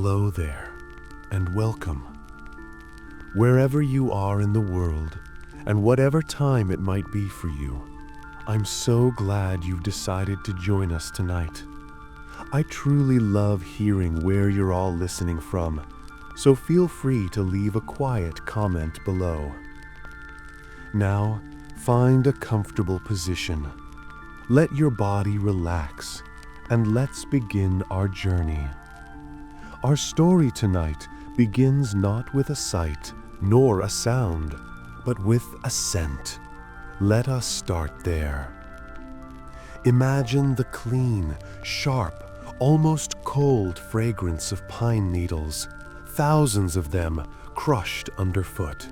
Hello there, and welcome. Wherever you are in the world, and whatever time it might be for you, I'm so glad you've decided to join us tonight. I truly love hearing where you're all listening from, so feel free to leave a quiet comment below. Now, find a comfortable position. Let your body relax, and let's begin our journey. Our story tonight begins not with a sight nor a sound, but with a scent. Let us start there. Imagine the clean, sharp, almost cold fragrance of pine needles, thousands of them crushed underfoot.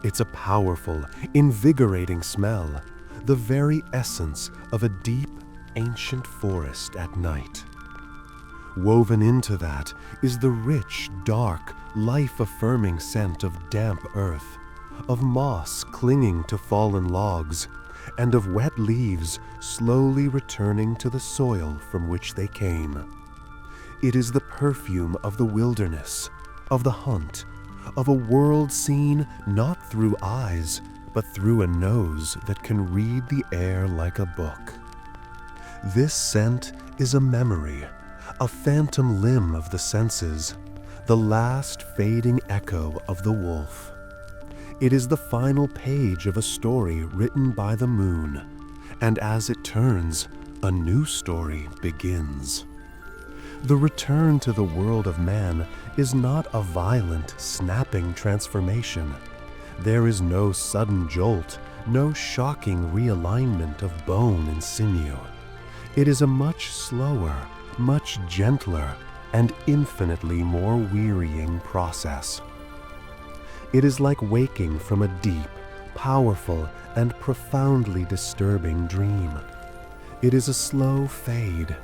It's a powerful, invigorating smell, the very essence of a deep, ancient forest at night. Woven into that is the rich, dark, life-affirming scent of damp earth, of moss clinging to fallen logs, and of wet leaves slowly returning to the soil from which they came. It is the perfume of the wilderness, of the hunt, of a world seen not through eyes, but through a nose that can read the air like a book. This scent is a memory, a phantom limb of the senses, the last fading echo of the wolf. It is the final page of a story written by the moon, and as it turns, a new story begins. The return to the world of man is not a violent, snapping transformation. There is no sudden jolt, no shocking realignment of bone and sinew. It is a much slower, much gentler, and infinitely more wearying process. It is like waking from a deep, powerful, and profoundly disturbing dream. It is a slow fade,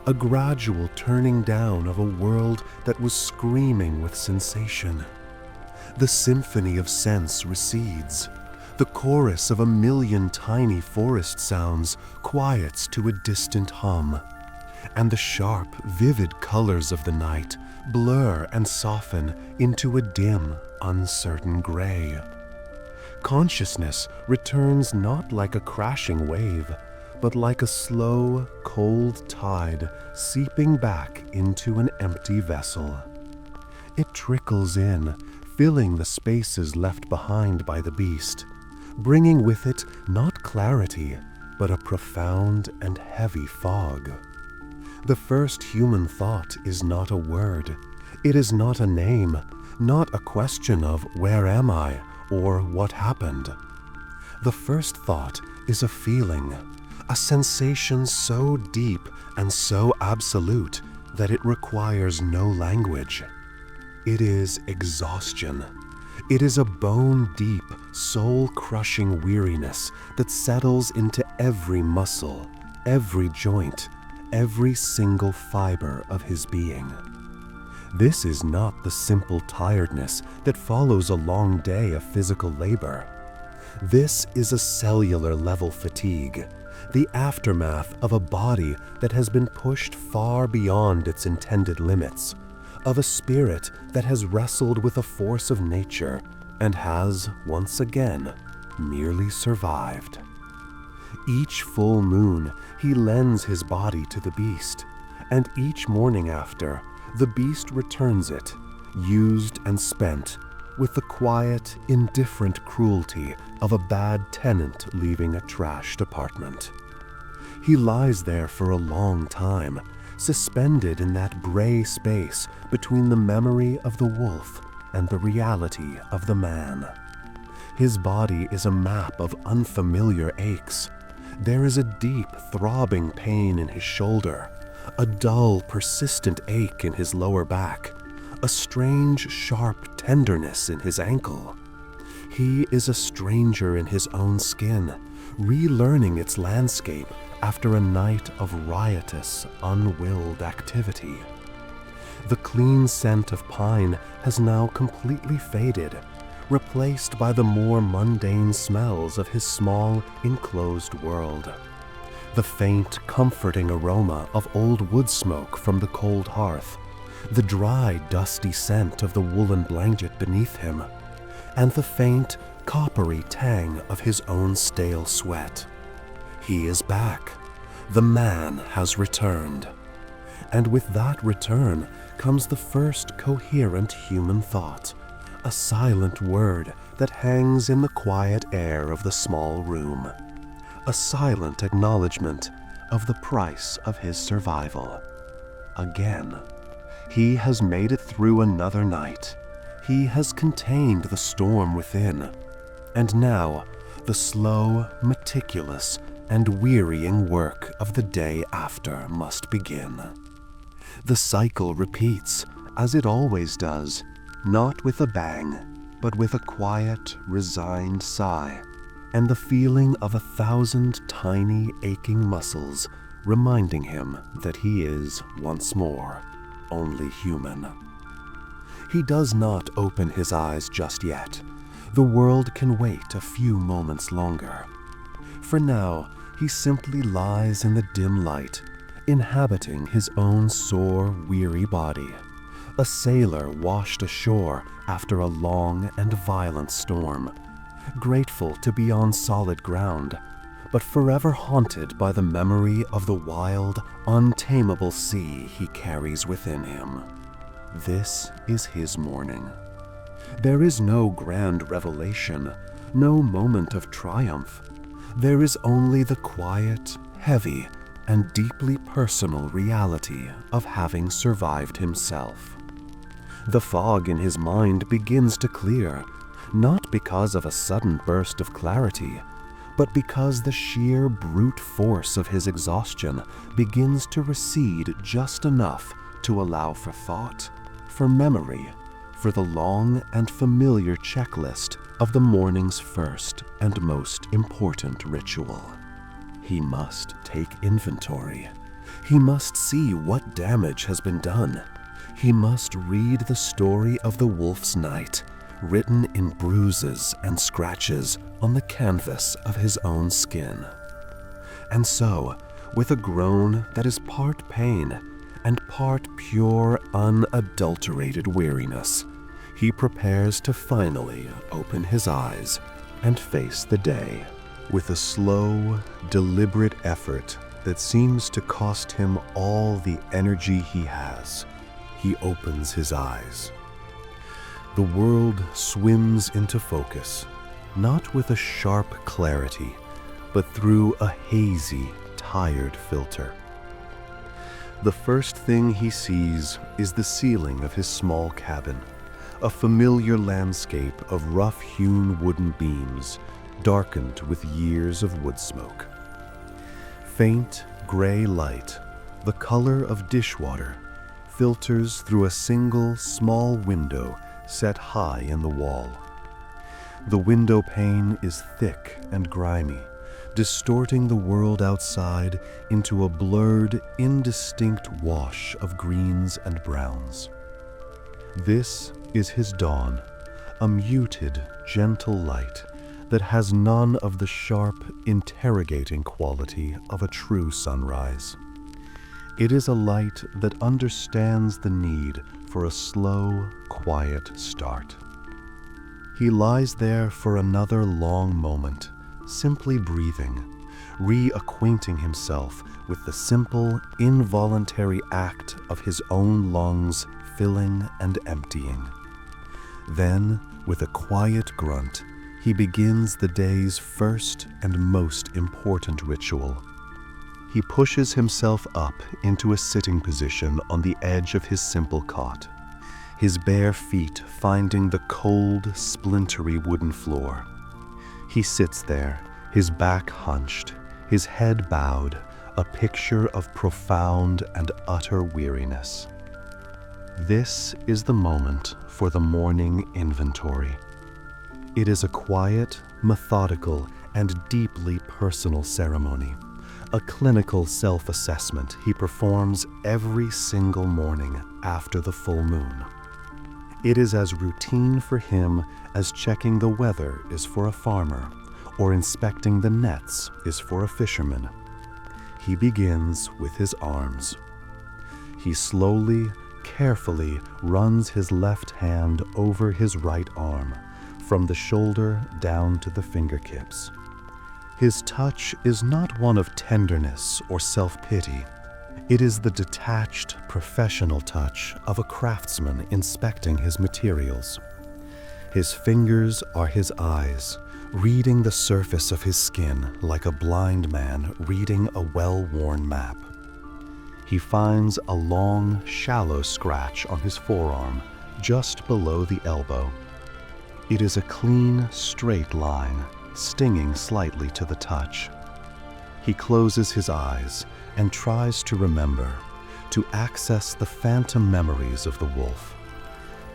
a gradual turning down of a world that was screaming with sensation. The symphony of sense recedes. The chorus of a million tiny forest sounds quiets to a distant hum, and the sharp, vivid colors of the night blur and soften into a dim, uncertain gray. Consciousness returns not like a crashing wave, but like a slow, cold tide seeping back into an empty vessel. It trickles in, filling the spaces left behind by the beast, bringing with it not clarity, but a profound and heavy fog. The first human thought is not a word. It is not a name, not a question of where am I or what happened. The first thought is a feeling, a sensation so deep and so absolute that it requires no language. It is exhaustion. It is a bone-deep, soul-crushing weariness that settles into every muscle, every joint, every single fiber of his being. This is not the simple tiredness that follows a long day of physical labor. This is a cellular-level fatigue, the aftermath of a body that has been pushed far beyond its intended limits, of a spirit that has wrestled with a force of nature and has, once again, merely survived. Each full moon, he lends his body to the beast, and each morning after, the beast returns it, used and spent, with the quiet, indifferent cruelty of a bad tenant leaving a trashed apartment. He lies there for a long time, suspended in that gray space between the memory of the wolf and the reality of the man. His body is a map of unfamiliar aches. There is a deep, throbbing pain in his shoulder, a dull, persistent ache in his lower back, a strange, sharp tenderness in his ankle. He is a stranger in his own skin, relearning its landscape after a night of riotous, unwilled activity. The clean scent of pine has now completely faded, replaced by the more mundane smells of his small, enclosed world. The faint, comforting aroma of old wood smoke from the cold hearth, the dry, dusty scent of the woolen blanket beneath him, and the faint, coppery tang of his own stale sweat. He is back. The man has returned. And with that return comes the first coherent human thought, a silent word that hangs in the quiet air of the small room, a silent acknowledgement of the price of his survival. Again, he has made it through another night. He has contained the storm within, and now the slow, meticulous, and wearying work of the day after must begin. The cycle repeats, as it always does, not with a bang, but with a quiet, resigned sigh, and the feeling of 1,000 tiny, aching muscles reminding him that he is, once more, only human. He does not open his eyes just yet. The world can wait a few moments longer. For now, he simply lies in the dim light, inhabiting his own sore, weary body, a sailor washed ashore after a long and violent storm, grateful to be on solid ground, but forever haunted by the memory of the wild, untamable sea he carries within him. This is his morning. There is no grand revelation, no moment of triumph. There is only the quiet, heavy, and deeply personal reality of having survived himself. The fog in his mind begins to clear, not because of a sudden burst of clarity, but because the sheer brute force of his exhaustion begins to recede just enough to allow for thought, for memory, for the long and familiar checklist of the morning's first and most important ritual. He must take inventory. He must see what damage has been done. He must read the story of the wolf's night, written in bruises and scratches on the canvas of his own skin. And so, with a groan that is part pain and part pure, unadulterated weariness, he prepares to finally open his eyes and face the day. With a slow, deliberate effort that seems to cost him all the energy he has, he opens his eyes. The world swims into focus, not with a sharp clarity, but through a hazy, tired filter. The first thing he sees is the ceiling of his small cabin, a familiar landscape of rough-hewn wooden beams, darkened with years of wood smoke. Faint gray light, the color of dishwater, filters through a single small window set high in the wall. The window pane is thick and grimy, distorting the world outside into a blurred, indistinct wash of greens and browns. This is his dawn, a muted, gentle light that has none of the sharp, interrogating quality of a true sunrise. It is a light that understands the need for a slow, quiet start. He lies there for another long moment, simply breathing, reacquainting himself with the simple, involuntary act of his own lungs filling and emptying. Then, with a quiet grunt, he begins the day's first and most important ritual. He pushes himself up into a sitting position on the edge of his simple cot, his bare feet finding the cold, splintery wooden floor. He sits there, his back hunched, his head bowed, a picture of profound and utter weariness. This is the moment for the morning inventory. It is a quiet, methodical, and deeply personal ceremony, a clinical self-assessment he performs every single morning after the full moon. It is as routine for him as checking the weather is for a farmer, or inspecting the nets is for a fisherman. He begins with his arms. He slowly, carefully runs his left hand over his right arm, from the shoulder down to the fingertips. His touch is not one of tenderness or self-pity. It is the detached, professional touch of a craftsman inspecting his materials. His fingers are his eyes, reading the surface of his skin like a blind man reading a well-worn map. He finds a long, shallow scratch on his forearm, just below the elbow. It is a clean, straight line, stinging slightly to the touch. He closes his eyes and tries to remember, to access the phantom memories of the wolf.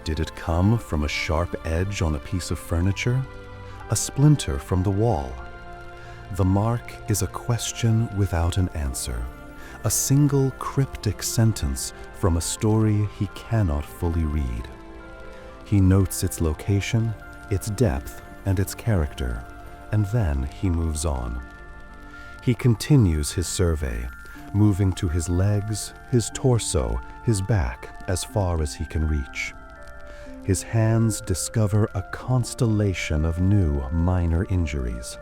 Did it come from a sharp edge on a piece of furniture? A splinter from the wall? The mark is a question without an answer, a single cryptic sentence from a story he cannot fully read. He notes its location, its depth, and its character, and then he moves on. He continues his survey, moving to his legs, his torso, his back, as far as he can reach. His hands discover a constellation of new minor injuries.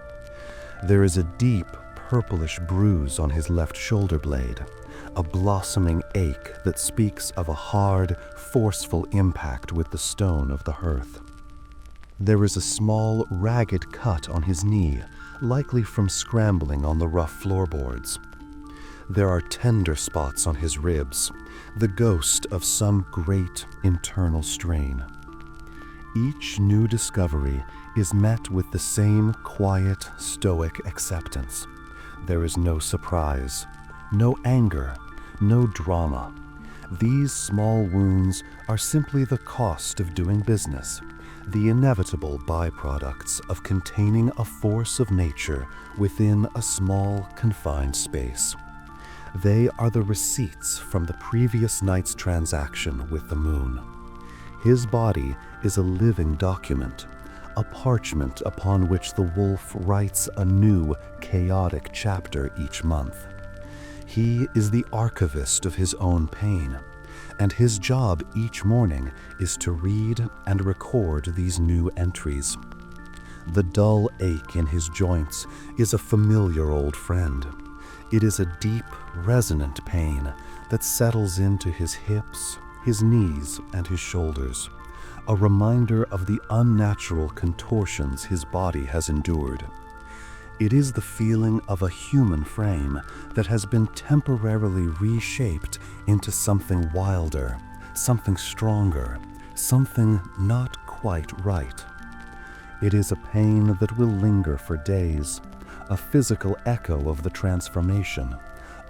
There is a deep purplish bruise on his left shoulder blade, a blossoming ache that speaks of a hard, forceful impact with the stone of the hearth. There is a small, ragged cut on his knee, likely from scrambling on the rough floorboards. There are tender spots on his ribs, the ghost of some great internal strain. Each new discovery is met with the same quiet, stoic acceptance. There is no surprise, no anger, no drama. These small wounds are simply the cost of doing business, the inevitable byproducts of containing a force of nature within a small, confined space. They are the receipts from the previous night's transaction with the moon. His body is a living document, a parchment upon which the wolf writes a new, chaotic chapter each month. He is the archivist of his own pain, and his job each morning is to read and record these new entries. The dull ache in his joints is a familiar old friend. It is a deep, resonant pain that settles into his hips, his knees, and his shoulders, a reminder of the unnatural contortions his body has endured. It is the feeling of a human frame that has been temporarily reshaped into something wilder, something stronger, something not quite right. It is a pain that will linger for days, a physical echo of the transformation,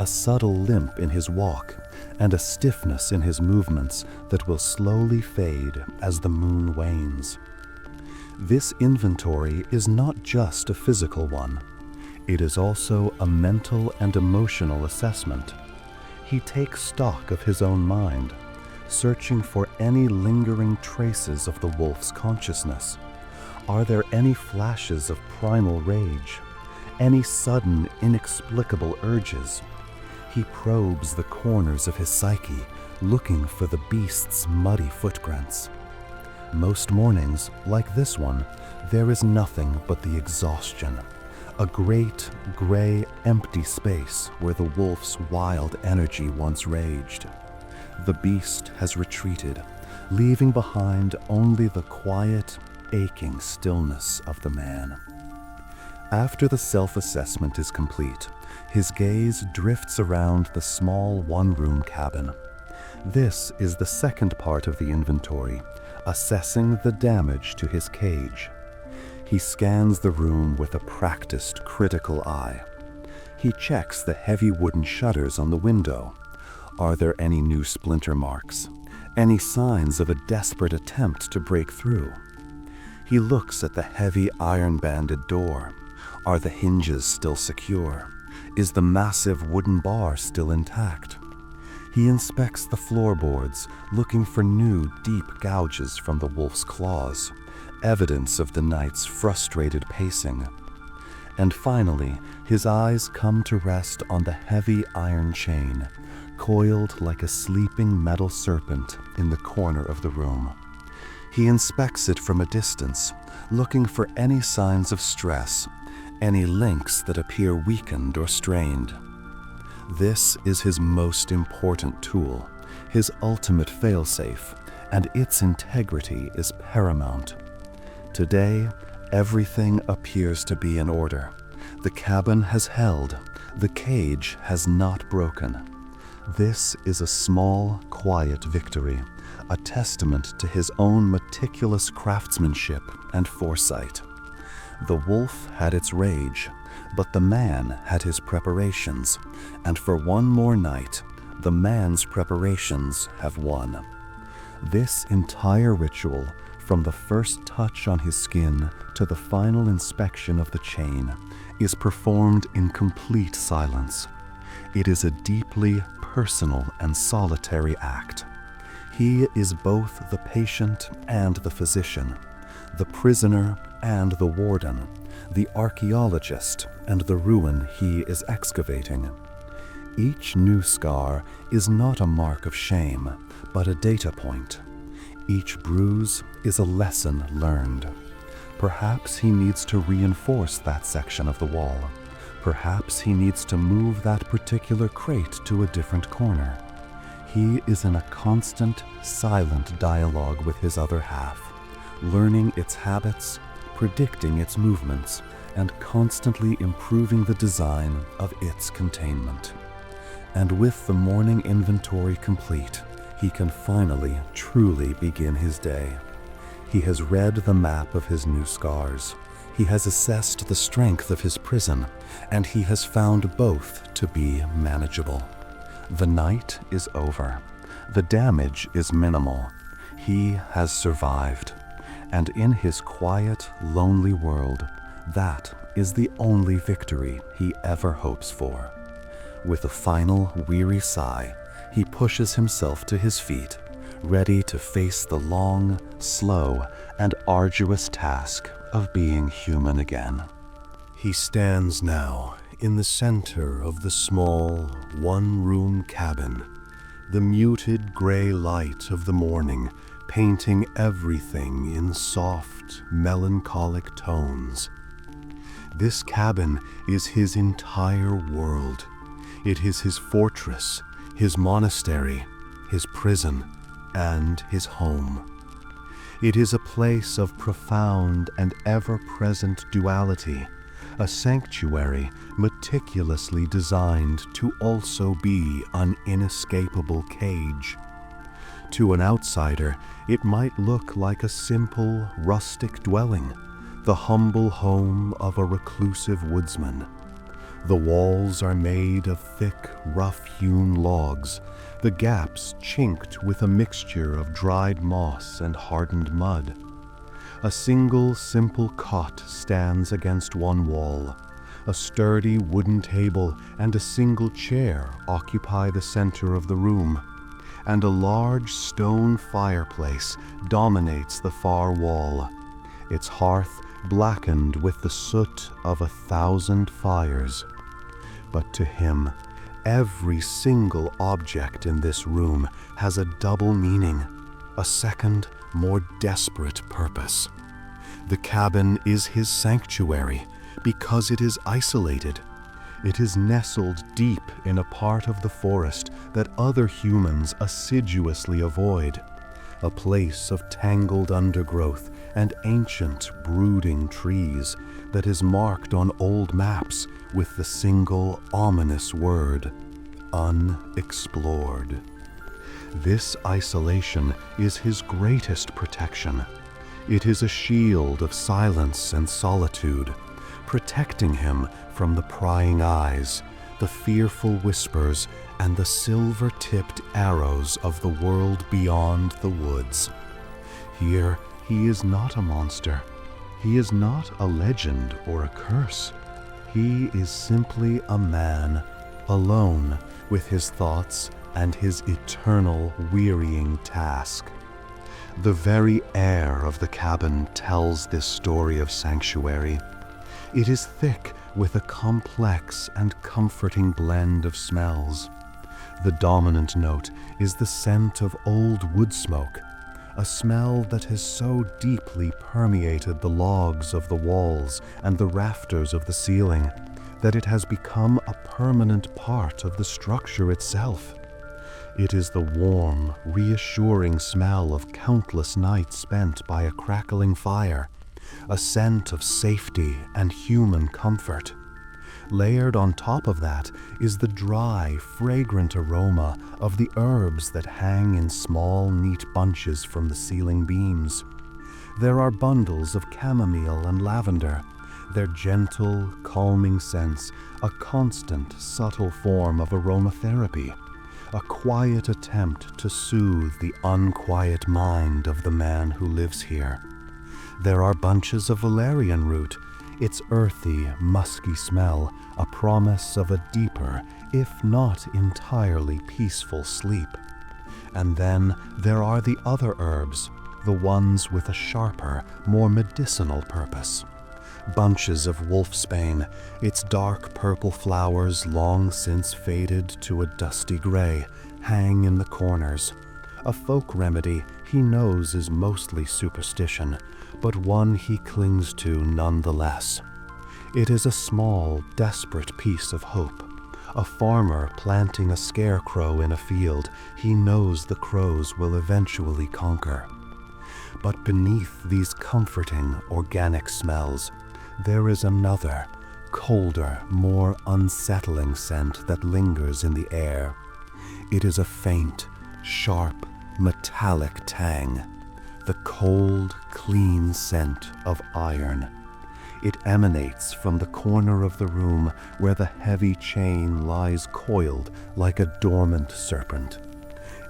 a subtle limp in his walk, and a stiffness in his movements that will slowly fade as the moon wanes. This inventory is not just a physical one. It is also a mental and emotional assessment. He takes stock of his own mind, searching for any lingering traces of the wolf's consciousness. Are there any flashes of primal rage? Any sudden, inexplicable urges? He probes the corners of his psyche, looking for the beast's muddy footprints. Most mornings, like this one, there is nothing but the exhaustion, a great, gray, empty space where the wolf's wild energy once raged. The beast has retreated, leaving behind only the quiet, aching stillness of the man. After the self-assessment is complete, his gaze drifts around the small one-room cabin. This is the second part of the inventory, assessing the damage to his cage. He scans the room with a practiced, critical eye. He checks the heavy wooden shutters on the window. Are there any new splinter marks? Any signs of a desperate attempt to break through? He looks at the heavy iron-banded door. Are the hinges still secure? Is the massive wooden bar still intact? He inspects the floorboards, looking for new, deep gouges from the wolf's claws, evidence of the night's frustrated pacing. And finally, his eyes come to rest on the heavy iron chain, coiled like a sleeping metal serpent in the corner of the room. He inspects it from a distance, looking for any signs of stress, any links that appear weakened or strained. This is his most important tool, his ultimate failsafe, and its integrity is paramount. Today, everything appears to be in order. The cabin has held, the cage has not broken. This is a small, quiet victory, a testament to his own meticulous craftsmanship and foresight. The wolf had its rage, but the man had his preparations, and for one more night, the man's preparations have won. This entire ritual, from the first touch on his skin to the final inspection of the chain, is performed in complete silence. It is a deeply personal and solitary act. He is both the patient and the physician, the prisoner and the warden, the archaeologist and the ruin he is excavating. Each new scar is not a mark of shame, but a data point. Each bruise is a lesson learned. Perhaps he needs to reinforce that section of the wall. Perhaps he needs to move that particular crate to a different corner. He is in a constant, silent dialogue with his other half, learning its habits, predicting its movements, and constantly improving the design of its containment. And with the morning inventory complete, he can finally, truly begin his day. He has read the map of his new scars. He has assessed the strength of his prison, and he has found both to be manageable. The night is over. The damage is minimal. He has survived. And in his quiet, lonely world, that is the only victory he ever hopes for. With a final, weary sigh, he pushes himself to his feet, ready to face the long, slow, and arduous task of being human again. He stands now in the center of the small, one-room cabin, the muted gray light of the morning painting everything in soft, melancholic tones. This cabin is his entire world. It is his fortress, his monastery, his prison, and his home. It is a place of profound and ever-present duality, a sanctuary meticulously designed to also be an inescapable cage. To an outsider, it might look like a simple, rustic dwelling, the humble home of a reclusive woodsman. The walls are made of thick, rough-hewn logs, the gaps chinked with a mixture of dried moss and hardened mud. A single simple cot stands against one wall. A sturdy wooden table and a single chair occupy the center of the room, and a large stone fireplace dominates the far wall, its hearth blackened with the soot of 1,000 fires. But to him, every single object in this room has a double meaning, a second, more desperate purpose. The cabin is his sanctuary because it is isolated. It is nestled deep in a part of the forest that other humans assiduously avoid, a place of tangled undergrowth and ancient, brooding trees that is marked on old maps with the single ominous word, unexplored. This isolation is his greatest protection. It is a shield of silence and solitude, protecting him from the prying eyes, the fearful whispers, and the silver-tipped arrows of the world beyond the woods. Here, he is not a monster. He is not a legend or a curse. He is simply a man, alone with his thoughts and his eternal, wearying task. The very air of the cabin tells this story of sanctuary. It is thick with a complex and comforting blend of smells. The dominant note is the scent of old wood smoke, a smell that has so deeply permeated the logs of the walls and the rafters of the ceiling that it has become a permanent part of the structure itself. It is the warm, reassuring smell of countless nights spent by a crackling fire, a scent of safety and human comfort. Layered on top of that is the dry, fragrant aroma of the herbs that hang in small, neat bunches from the ceiling beams. There are bundles of chamomile and lavender, their gentle, calming scents a constant, subtle form of aromatherapy, a quiet attempt to soothe the unquiet mind of the man who lives here. There are bunches of valerian root, its earthy, musky smell a promise of a deeper, if not entirely peaceful sleep. And then there are the other herbs, the ones with a sharper, more medicinal purpose. Bunches of wolfsbane, its dark purple flowers long since faded to a dusty gray, hang in the corners. A folk remedy he knows is mostly superstition, but one he clings to nonetheless. It is a small, desperate piece of hope. A farmer planting a scarecrow in a field he knows the crows will eventually conquer. But beneath these comforting, organic smells, there is another, colder, more unsettling scent that lingers in the air. It is a faint, sharp, metallic tang, the cold, clean scent of iron. It emanates from the corner of the room where the heavy chain lies coiled like a dormant serpent.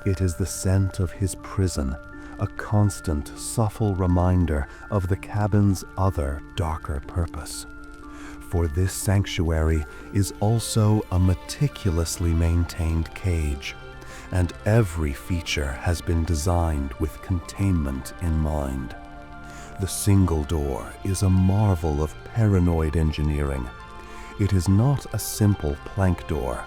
It is the scent of his prison, a constant, subtle reminder of the cabin's other, darker purpose. For this sanctuary is also a meticulously maintained cage, and every feature has been designed with containment in mind. The single door is a marvel of paranoid engineering. It is not a simple plank door.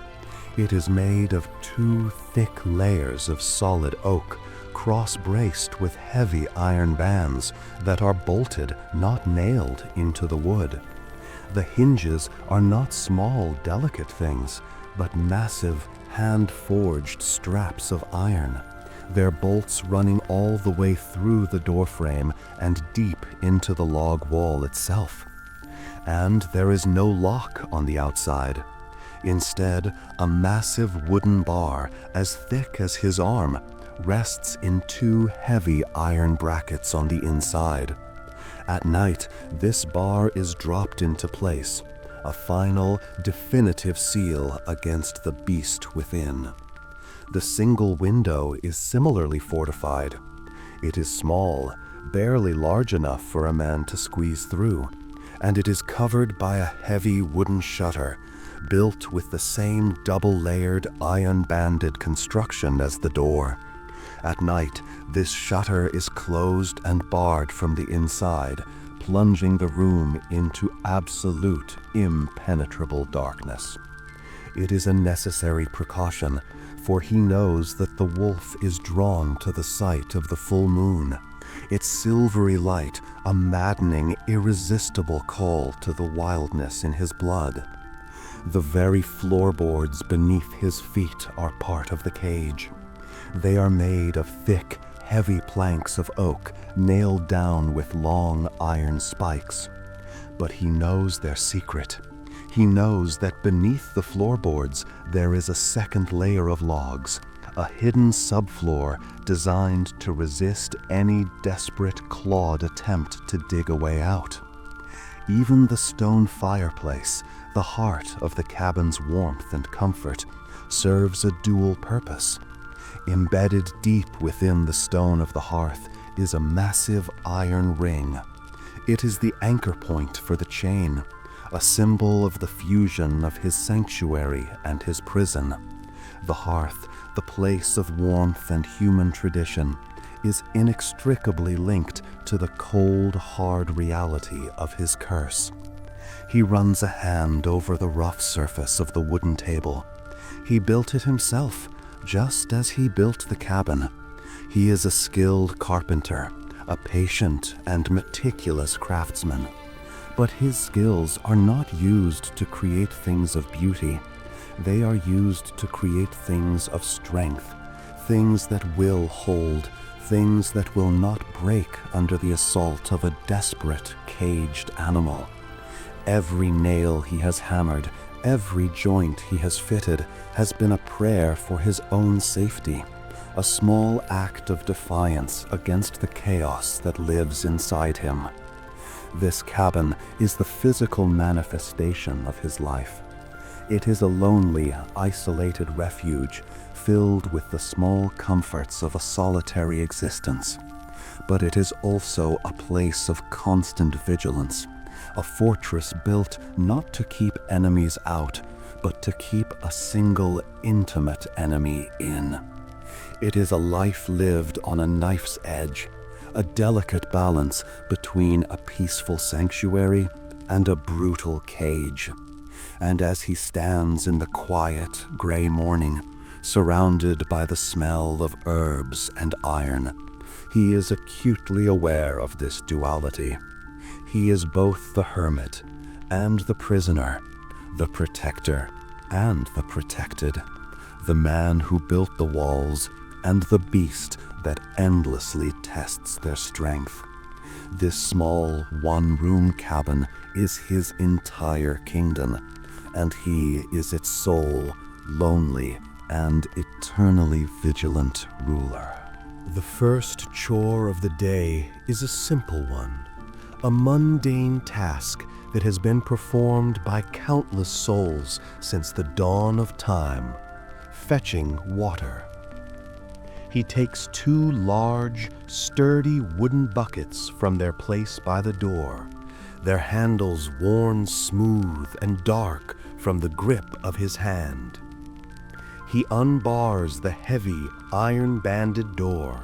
It is made of 2 thick layers of solid oak, cross-braced with heavy iron bands that are bolted, not nailed, into the wood. The hinges are not small, delicate things, but massive, hand-forged straps of iron, their bolts running all the way through the doorframe and deep into the log wall itself. And there is no lock on the outside. Instead, a massive wooden bar as thick as his arm rests in 2 heavy iron brackets on the inside. At night, this bar is dropped into place, a final, definitive seal against the beast within. The single window is similarly fortified. It is small, barely large enough for a man to squeeze through, and it is covered by a heavy wooden shutter, built with the same double-layered, iron-banded construction as the door. At night, this shutter is closed and barred from the inside, plunging the room into absolute, impenetrable darkness. It is a necessary precaution, for he knows that the wolf is drawn to the sight of the full moon, its silvery light a maddening, irresistible call to the wildness in his blood. The very floorboards beneath his feet are part of the cage. They are made of thick, heavy planks of oak nailed down with long iron spikes. But he knows their secret. He knows that beneath the floorboards there is a second layer of logs, a hidden subfloor designed to resist any desperate, clawed attempt to dig a way out. Even the stone fireplace, the heart of the cabin's warmth and comfort, serves a dual purpose. Embedded deep within the stone of the hearth is a massive iron ring. It is the anchor point for the chain, a symbol of the fusion of his sanctuary and his prison. The hearth, the place of warmth and human tradition, is inextricably linked to the cold, hard reality of his curse. He runs a hand over the rough surface of the wooden table. He built it himself, just as he built the cabin. He is a skilled carpenter, a patient and meticulous craftsman. But his skills are not used to create things of beauty. They are used to create things of strength, things that will hold, things that will not break under the assault of a desperate, caged animal. Every nail he has hammered, every joint he has fitted, has been a prayer for his own safety, a small act of defiance against the chaos that lives inside him. This cabin is the physical manifestation of his life. It is a lonely, isolated refuge filled with the small comforts of a solitary existence. But it is also a place of constant vigilance, a fortress built not to keep enemies out, but to keep a single intimate enemy in. It is a life lived on a knife's edge, a delicate balance between a peaceful sanctuary and a brutal cage. And as he stands in the quiet, gray morning, surrounded by the smell of herbs and iron, he is acutely aware of this duality. He is both the hermit and the prisoner, the protector and the protected, the man who built the walls and the beast that endlessly tests their strength. This small, one-room cabin is his entire kingdom, and he is its sole, lonely, and eternally vigilant ruler. The first chore of the day is a simple one, a mundane task that has been performed by countless souls since the dawn of time: fetching water. He takes 2 large, sturdy wooden buckets from their place by the door, their handles worn smooth and dark from the grip of his hand. He unbars the heavy, iron-banded door,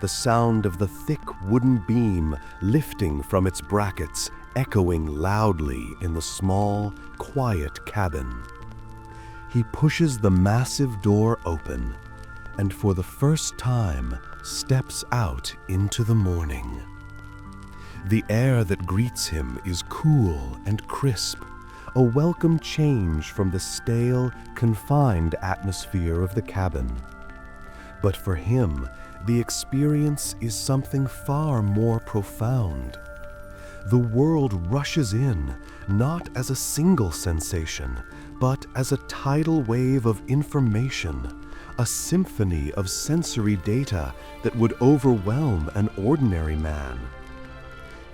the sound of the thick wooden beam lifting from its brackets echoing loudly in the small, quiet cabin. He pushes the massive door open, and for the first time steps out into the morning. The air that greets him is cool and crisp, a welcome change from the stale, confined atmosphere of the cabin. But for him, the experience is something far more profound. The world rushes in, not as a single sensation, but as a tidal wave of information, a symphony of sensory data that would overwhelm an ordinary man.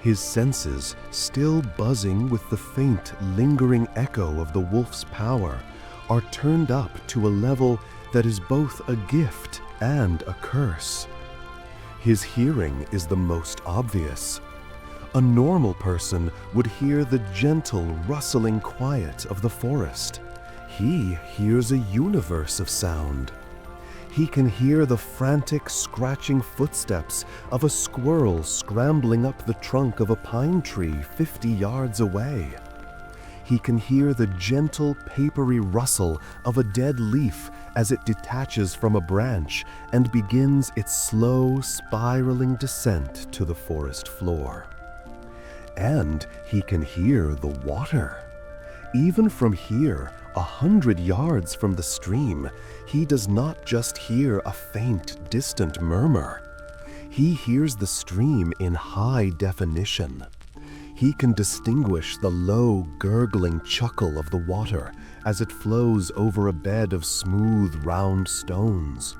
His senses, still buzzing with the faint, lingering echo of the wolf's power, are turned up to a level that is both a gift and a curse. His hearing is the most obvious. A normal person would hear the gentle, rustling quiet of the forest. He hears a universe of sound. He can hear the frantic, scratching footsteps of a squirrel scrambling up the trunk of a pine tree 50 yards away. He can hear the gentle, papery rustle of a dead leaf as it detaches from a branch and begins its slow, spiraling descent to the forest floor. And he can hear the water. Even from here, 100 yards from the stream, he does not just hear a faint, distant murmur. He hears the stream in high definition. He can distinguish the low, gurgling chuckle of the water as it flows over a bed of smooth, round stones,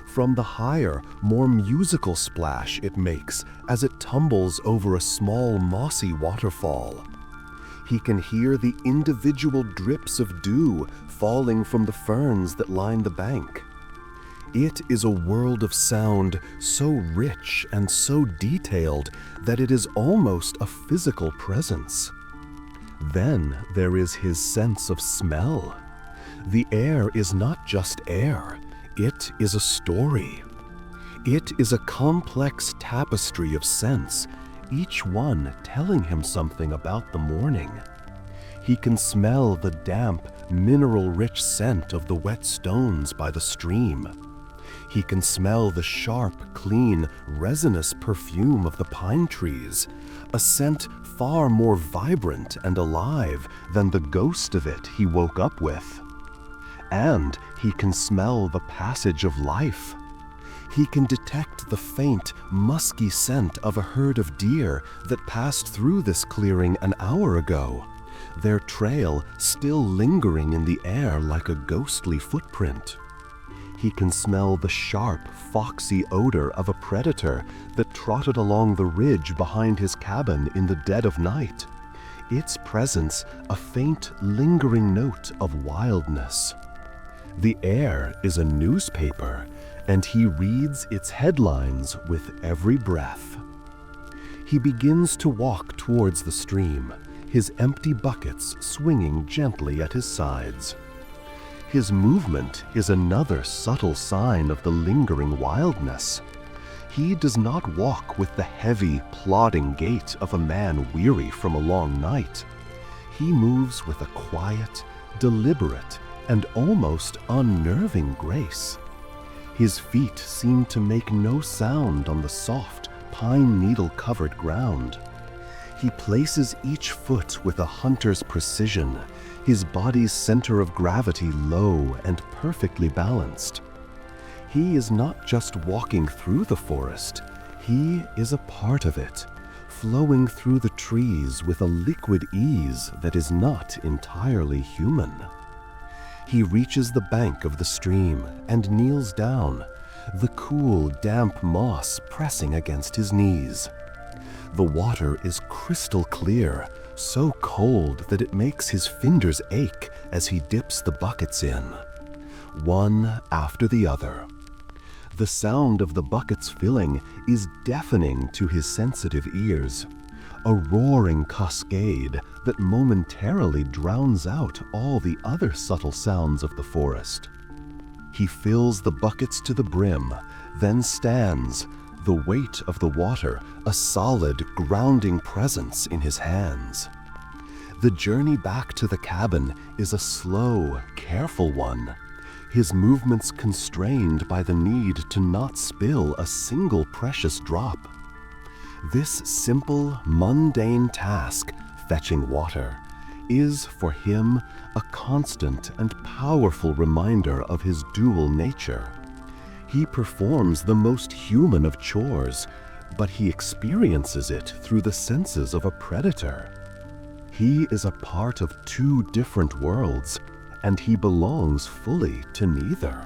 from the higher, more musical splash it makes as it tumbles over a small, mossy waterfall. He can hear the individual drips of dew falling from the ferns that line the bank. It is a world of sound so rich and so detailed that it is almost a physical presence. Then there is his sense of smell. The air is not just air, it is a story. It is a complex tapestry of scents, each one telling him something about the morning. He can smell the damp, mineral-rich scent of the wet stones by the stream. He can smell the sharp, clean, resinous perfume of the pine trees, a scent far more vibrant and alive than the ghost of it he woke up with. And he can smell the passage of life. He can detect the faint, musky scent of a herd of deer that passed through this clearing an hour ago, their trail still lingering in the air like a ghostly footprint. He can smell the sharp, foxy odor of a predator that trotted along the ridge behind his cabin in the dead of night, its presence a faint, lingering note of wildness. The air is a newspaper, and he reads its headlines with every breath. He begins to walk towards the stream, his empty buckets swinging gently at his sides. His movement is another subtle sign of the lingering wildness. He does not walk with the heavy, plodding gait of a man weary from a long night. He moves with a quiet, deliberate, and almost unnerving grace. His feet seem to make no sound on the soft, pine needle-covered ground. He places each foot with a hunter's precision, his body's center of gravity low and perfectly balanced. He is not just walking through the forest, he is a part of it, flowing through the trees with a liquid ease that is not entirely human. He reaches the bank of the stream and kneels down, the cool, damp moss pressing against his knees. The water is crystal clear, so cold that it makes his fingers ache as he dips the buckets in, one after the other. The sound of the buckets filling is deafening to his sensitive ears, a roaring cascade that momentarily drowns out all the other subtle sounds of the forest. He fills the buckets to the brim, then stands, the weight of the water a solid, grounding presence in his hands. The journey back to the cabin is a slow, careful one, his movements constrained by the need to not spill a single precious drop. This simple, mundane task, fetching water, is for him a constant and powerful reminder of his dual nature. He performs the most human of chores, but he experiences it through the senses of a predator. He is a part of two different worlds, and he belongs fully to neither.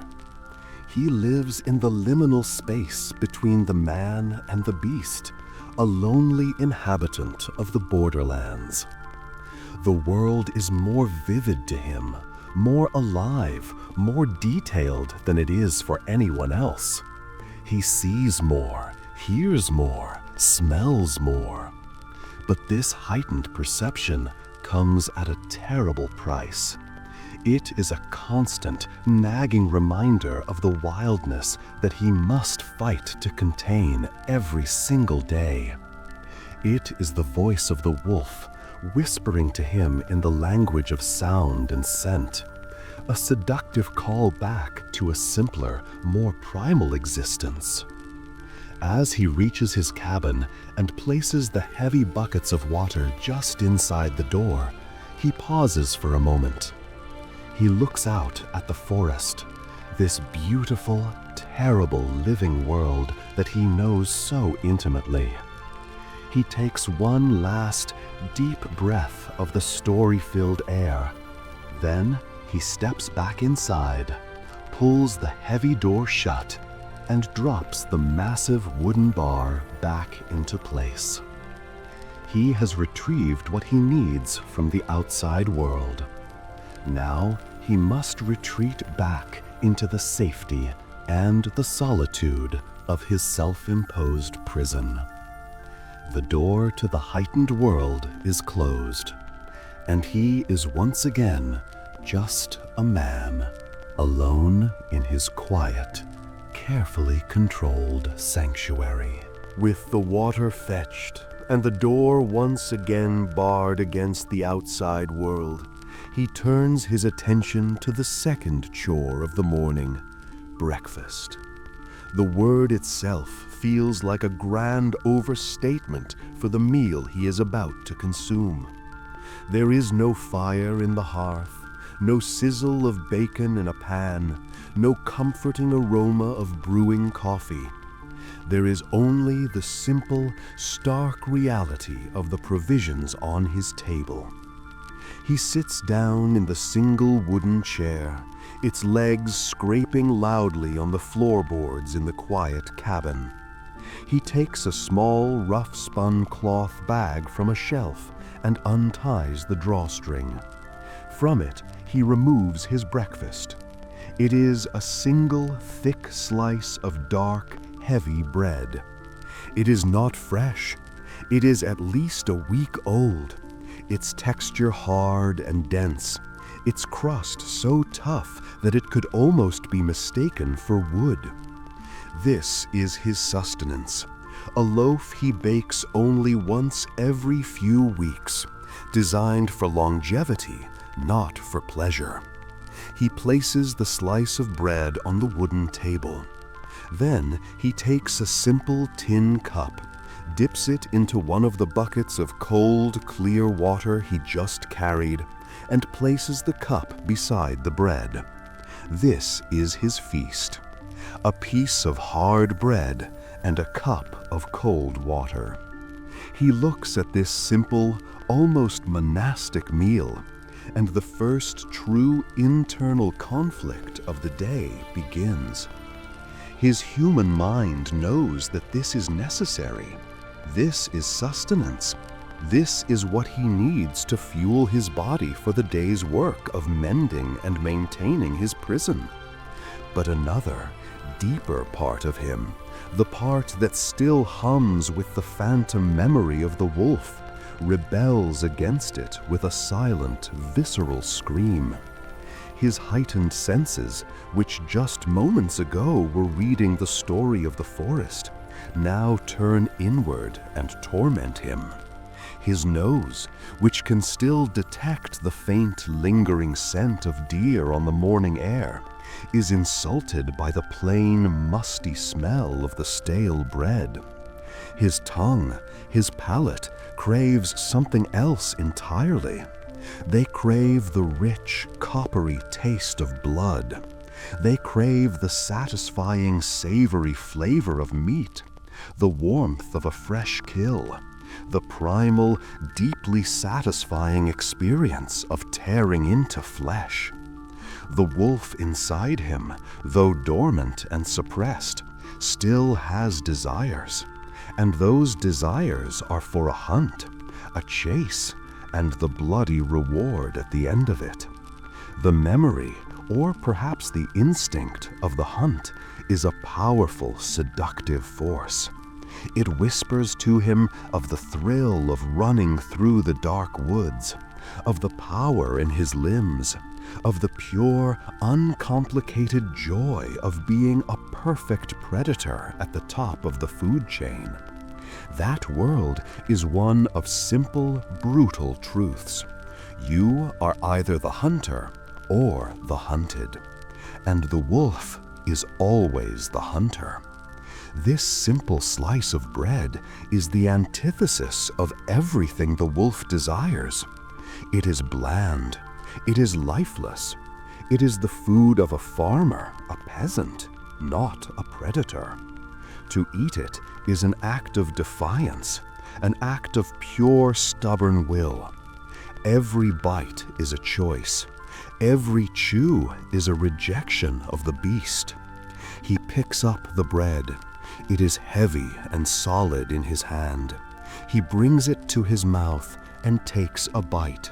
He lives in the liminal space between the man and the beast, a lonely inhabitant of the borderlands. The world is more vivid to him, more alive, more detailed than it is for anyone else. He sees more, hears more, smells more. But this heightened perception comes at a terrible price. It is a constant, nagging reminder of the wildness that he must fight to contain every single day. It is the voice of the wolf, whispering to him in the language of sound and scent, a seductive call back to a simpler, more primal existence. As he reaches his cabin and places the heavy buckets of water just inside the door, he pauses for a moment. He looks out at the forest, this beautiful, terrible living world that he knows so intimately. He takes one last, deep breath of the story-filled air. Then he steps back inside, pulls the heavy door shut, and drops the massive wooden bar back into place. He has retrieved what he needs from the outside world. Now he must retreat back into the safety and the solitude of his self-imposed prison. The door to the heightened world is closed, and he is once again just a man, alone in his quiet, carefully controlled sanctuary. With the water fetched and the door once again barred against the outside world, he turns his attention to the second chore of the morning, breakfast. The word itself feels like a grand overstatement for the meal he is about to consume. There is no fire in the hearth, no sizzle of bacon in a pan, no comforting aroma of brewing coffee. There is only the simple, stark reality of the provisions on his table. He sits down in the single wooden chair, its legs scraping loudly on the floorboards in the quiet cabin. He takes a small, rough-spun cloth bag from a shelf and unties the drawstring. From it, he removes his breakfast. It is a single, thick slice of dark, heavy bread. It is not fresh. It is at least a week old, its texture hard and dense, its crust so tough that it could almost be mistaken for wood. This is his sustenance, a loaf he bakes only once every few weeks, designed for longevity, not for pleasure. He places the slice of bread on the wooden table. Then he takes a simple tin cup, dips it into one of the buckets of cold, clear water he just carried, and places the cup beside the bread. This is his feast: a piece of hard bread and a cup of cold water. He looks at this simple, almost monastic meal, and the first true internal conflict of the day begins. His human mind knows that this is necessary. This is sustenance. This is what he needs to fuel his body for the day's work of mending and maintaining his prison. But another, deeper part of him, the part that still hums with the phantom memory of the wolf, rebels against it with a silent, visceral scream. His heightened senses, which just moments ago were reading the story of the forest, now turn inward and torment him. His nose, which can still detect the faint, lingering scent of deer on the morning air, is insulted by the plain, musty smell of the stale bread. His tongue, his palate, craves something else entirely. They crave the rich, coppery taste of blood. They crave the satisfying, savory flavor of meat, the warmth of a fresh kill, the primal, deeply satisfying experience of tearing into flesh. The wolf inside him, though dormant and suppressed, still has desires, and those desires are for a hunt, a chase, and the bloody reward at the end of it. The memory, or perhaps the instinct, of the hunt is a powerful, seductive force. It whispers to him of the thrill of running through the dark woods, of the power in his limbs, of the pure, uncomplicated joy of being a perfect predator at the top of the food chain. That world is one of simple, brutal truths. You are either the hunter or the hunted, and the wolf is always the hunter. This simple slice of bread is the antithesis of everything the wolf desires. It is bland. It is lifeless. It is the food of a farmer, a peasant, not a predator. To eat it is an act of defiance, an act of pure, stubborn will. Every bite is a choice. Every chew is a rejection of the beast. He picks up the bread. It is heavy and solid in his hand. He brings it to his mouth and takes a bite.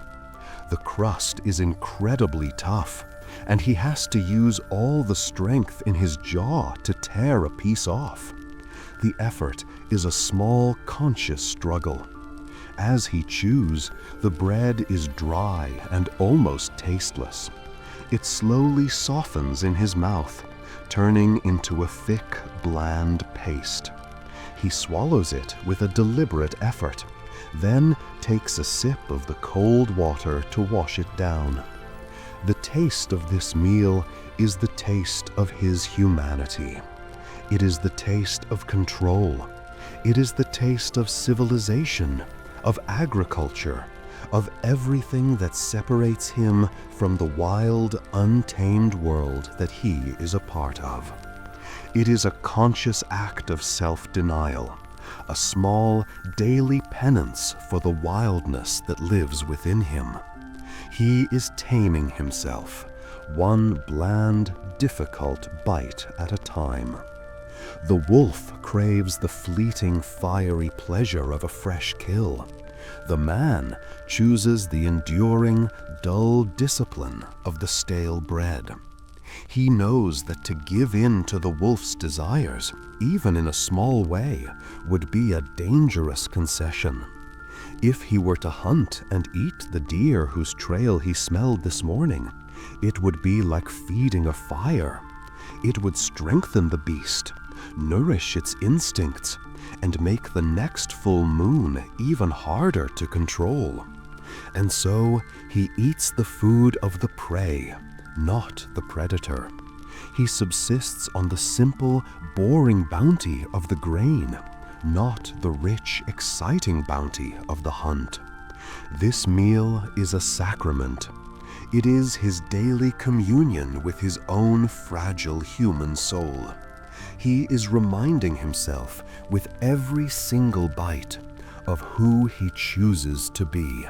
The crust is incredibly tough, and he has to use all the strength in his jaw to tear a piece off. The effort is a small, conscious struggle. As he chews, the bread is dry and almost tasteless. It slowly softens in his mouth, turning into a thick, bland paste. He swallows it with a deliberate effort, then takes a sip of the cold water to wash it down. The taste of this meal is the taste of his humanity. It is the taste of control. It is the taste of civilization, of agriculture, of everything that separates him from the wild, untamed world that he is a part of. It is a conscious act of self-denial, a small daily penance for the wildness that lives within him. He is taming himself, one bland, difficult bite at a time. The wolf craves the fleeting, fiery pleasure of a fresh kill. The man chooses the enduring, dull discipline of the stale bread. He knows that to give in to the wolf's desires, even in a small way, would be a dangerous concession. If he were to hunt and eat the deer whose trail he smelled this morning, it would be like feeding a fire. It would strengthen the beast, nourish its instincts, and make the next full moon even harder to control. And so he eats the food of the prey, not the predator. He subsists on the simple, boring bounty of the grain, not the rich, exciting bounty of the hunt. This meal is a sacrament. It is his daily communion with his own fragile human soul. He is reminding himself with every single bite of who he chooses to be.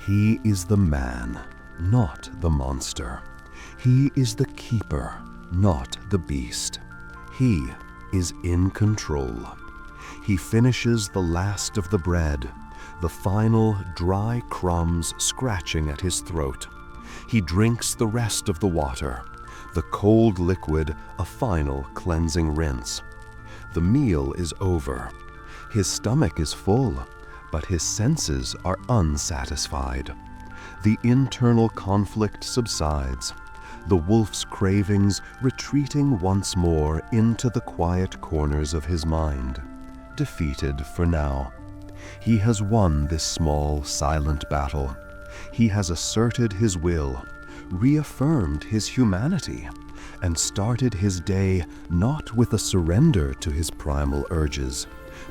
He is the man, not the monster. He is the keeper, not the beast. He is in control. He finishes the last of the bread, the final dry crumbs scratching at his throat. He drinks the rest of the water, the cold liquid a final cleansing rinse. The meal is over. His stomach is full, but his senses are unsatisfied. The internal conflict subsides, the wolf's cravings retreating once more into the quiet corners of his mind, defeated for now. He has won this small, silent battle. He has asserted his will, reaffirmed his humanity, and started his day not with a surrender to his primal urges,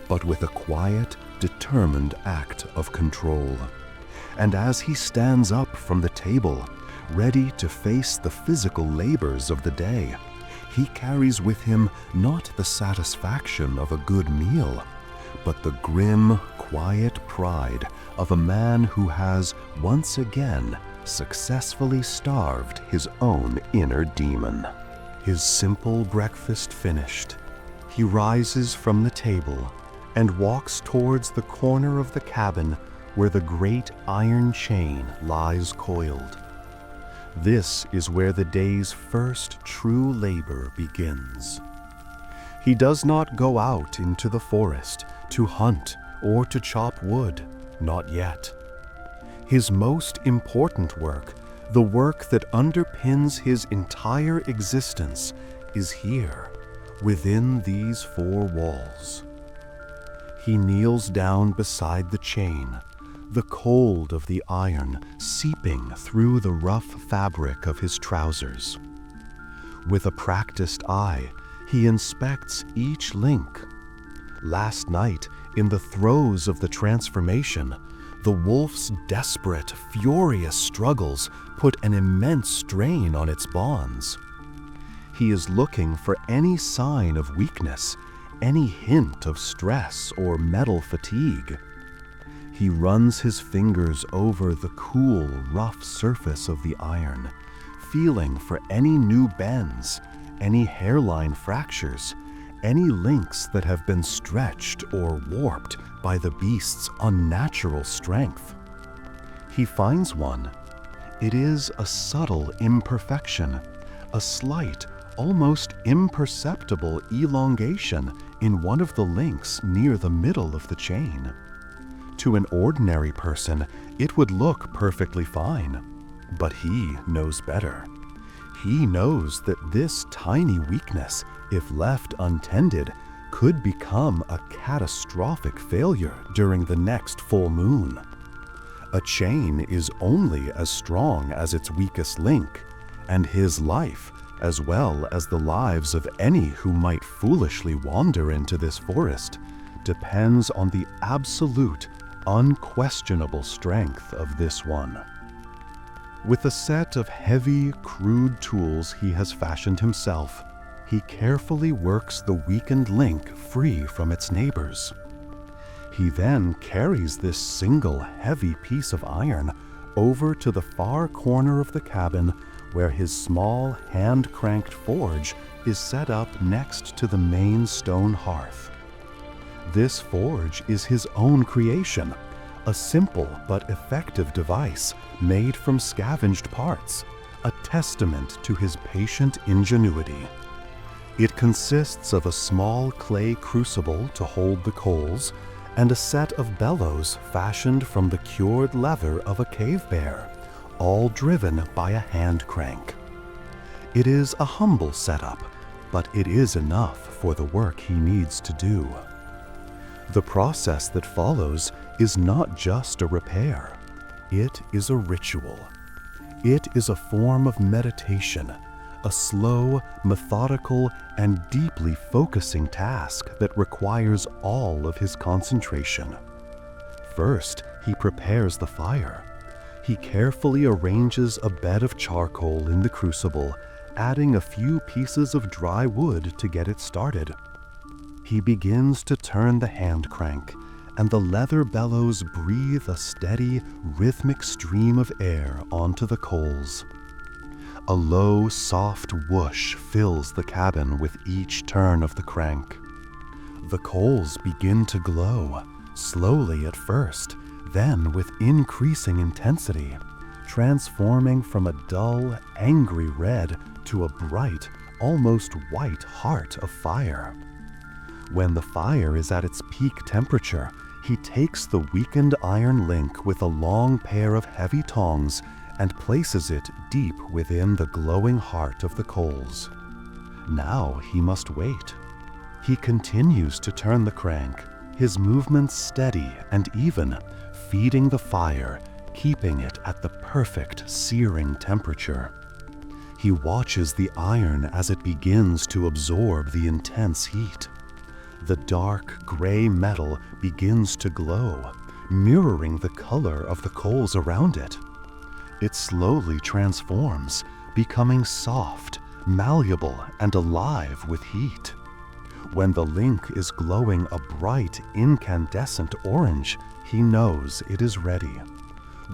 but with a quiet, determined act of control. And as he stands up from the table, ready to face the physical labors of the day, he carries with him not the satisfaction of a good meal, but the grim, quiet pride of a man who has once again successfully starved his own inner demon. His simple breakfast finished, he rises from the table and walks towards the corner of the cabin where the great iron chain lies coiled. This is where the day's first true labor begins. He does not go out into the forest to hunt or to chop wood, not yet. His most important work, the work that underpins his entire existence, is here, within these four walls. He kneels down beside the chain, the cold of the iron seeping through the rough fabric of his trousers. With a practiced eye, he inspects each link. Last night, in the throes of the transformation, the wolf's desperate, furious struggles put an immense strain on its bonds. He is looking for any sign of weakness, any hint of stress or mental fatigue. He runs his fingers over the cool, rough surface of the iron, feeling for any new bends, any hairline fractures, any links that have been stretched or warped by the beast's unnatural strength. He finds one. It is a subtle imperfection, a slight, almost imperceptible elongation in one of the links near the middle of the chain. To an ordinary person, it would look perfectly fine, but he knows better. He knows that this tiny weakness, if left untended, could become a catastrophic failure during the next full moon. A chain is only as strong as its weakest link, and his life, as well as the lives of any who might foolishly wander into this forest, depends on the absolute, unquestionable strength of this one. With a set of heavy, crude tools he has fashioned himself, he carefully works the weakened link free from its neighbors. He then carries this single heavy piece of iron over to the far corner of the cabin where his small hand-cranked forge is set up next to the main stone hearth. This forge is his own creation, a simple but effective device made from scavenged parts, a testament to his patient ingenuity. It consists of a small clay crucible to hold the coals and a set of bellows fashioned from the cured leather of a cave bear, all driven by a hand crank. It is a humble setup, but it is enough for the work he needs to do. The process that follows is not just a repair, it is a ritual. It is a form of meditation, a slow, methodical, and deeply focusing task that requires all of his concentration. First, he prepares the fire. He carefully arranges a bed of charcoal in the crucible, adding a few pieces of dry wood to get it started. He begins to turn the hand crank, and the leather bellows breathe a steady, rhythmic stream of air onto the coals. A low, soft whoosh fills the cabin with each turn of the crank. The coals begin to glow, slowly at first, then with increasing intensity, transforming from a dull, angry red to a bright, almost white heart of fire. When the fire is at its peak temperature, he takes the weakened iron link with a long pair of heavy tongs and places it deep within the glowing heart of the coals. Now he must wait. He continues to turn the crank, his movements steady and even, feeding the fire, keeping it at the perfect searing temperature. He watches the iron as it begins to absorb the intense heat. The dark, gray metal begins to glow, mirroring the color of the coals around it. It slowly transforms, becoming soft, malleable, and alive with heat. When the link is glowing a bright, incandescent orange, he knows it is ready.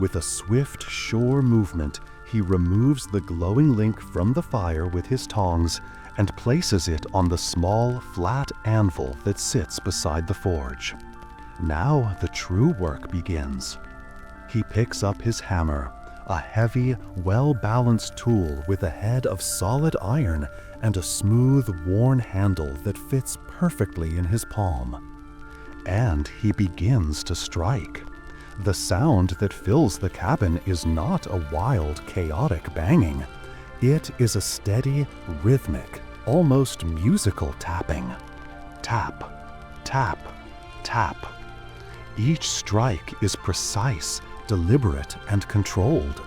With a swift, sure movement, he removes the glowing link from the fire with his tongs and places it on the small, flat anvil that sits beside the forge. Now the true work begins. He picks up his hammer, a heavy, well-balanced tool with a head of solid iron and a smooth, worn handle that fits perfectly in his palm. And he begins to strike. The sound that fills the cabin is not a wild, chaotic banging. It is a steady, rhythmic, almost musical tapping. Tap, tap, tap. Each strike is precise, deliberate, and controlled.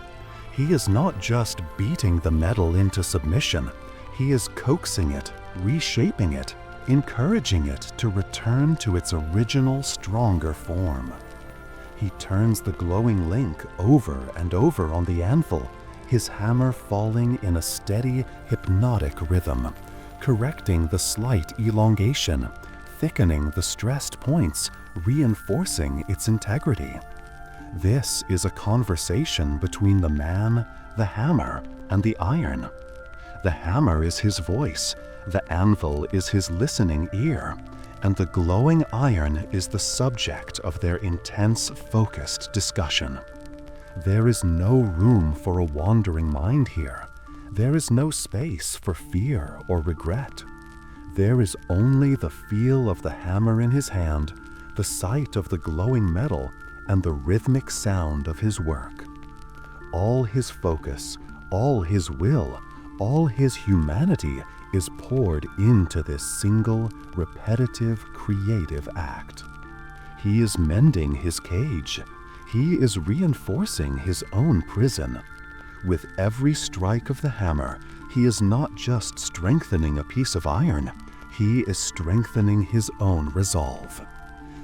He is not just beating the metal into submission. He is coaxing it, reshaping it, encouraging it to return to its original, stronger form. He turns the glowing link over and over on the anvil, his hammer falling in a steady, hypnotic rhythm, correcting the slight elongation, thickening the stressed points, reinforcing its integrity. This is a conversation between the man, the hammer, and the iron. The hammer is his voice, the anvil is his listening ear, and the glowing iron is the subject of their intense, focused discussion. There is no room for a wandering mind here. There is no space for fear or regret. There is only the feel of the hammer in his hand, the sight of the glowing metal, and the rhythmic sound of his work. All his focus, all his will, all his humanity is poured into this single, repetitive, creative act. He is mending his cage. He is reinforcing his own prison. With every strike of the hammer, he is not just strengthening a piece of iron, he is strengthening his own resolve.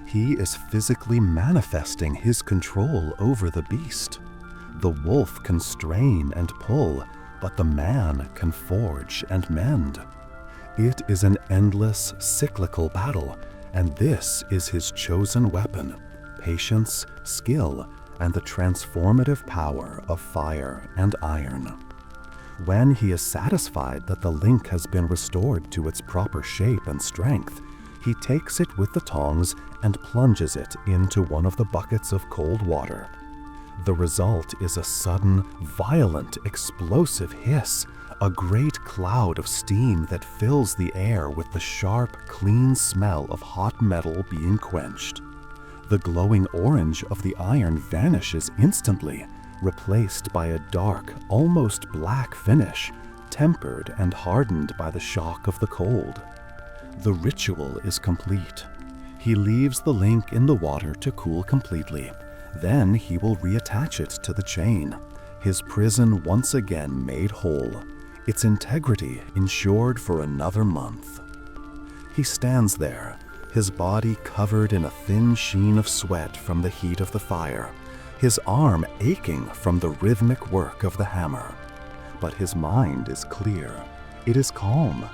He is physically manifesting his control over the beast. The wolf can strain and pull, but the man can forge and mend. It is an endless, cyclical battle, and this is his chosen weapon: patience, skill, and the transformative power of fire and iron. When he is satisfied that the link has been restored to its proper shape and strength, he takes it with the tongs and plunges it into one of the buckets of cold water. The result is a sudden, violent, explosive hiss, a great cloud of steam that fills the air with the sharp, clean smell of hot metal being quenched. The glowing orange of the iron vanishes instantly, replaced by a dark, almost black finish, tempered and hardened by the shock of the cold. The ritual is complete. He leaves the link in the water to cool completely. Then he will reattach it to the chain, his prison once again made whole, its integrity ensured for another month. He stands there, his body covered in a thin sheen of sweat from the heat of the fire, his arm aching from the rhythmic work of the hammer. But his mind is clear. It is calm.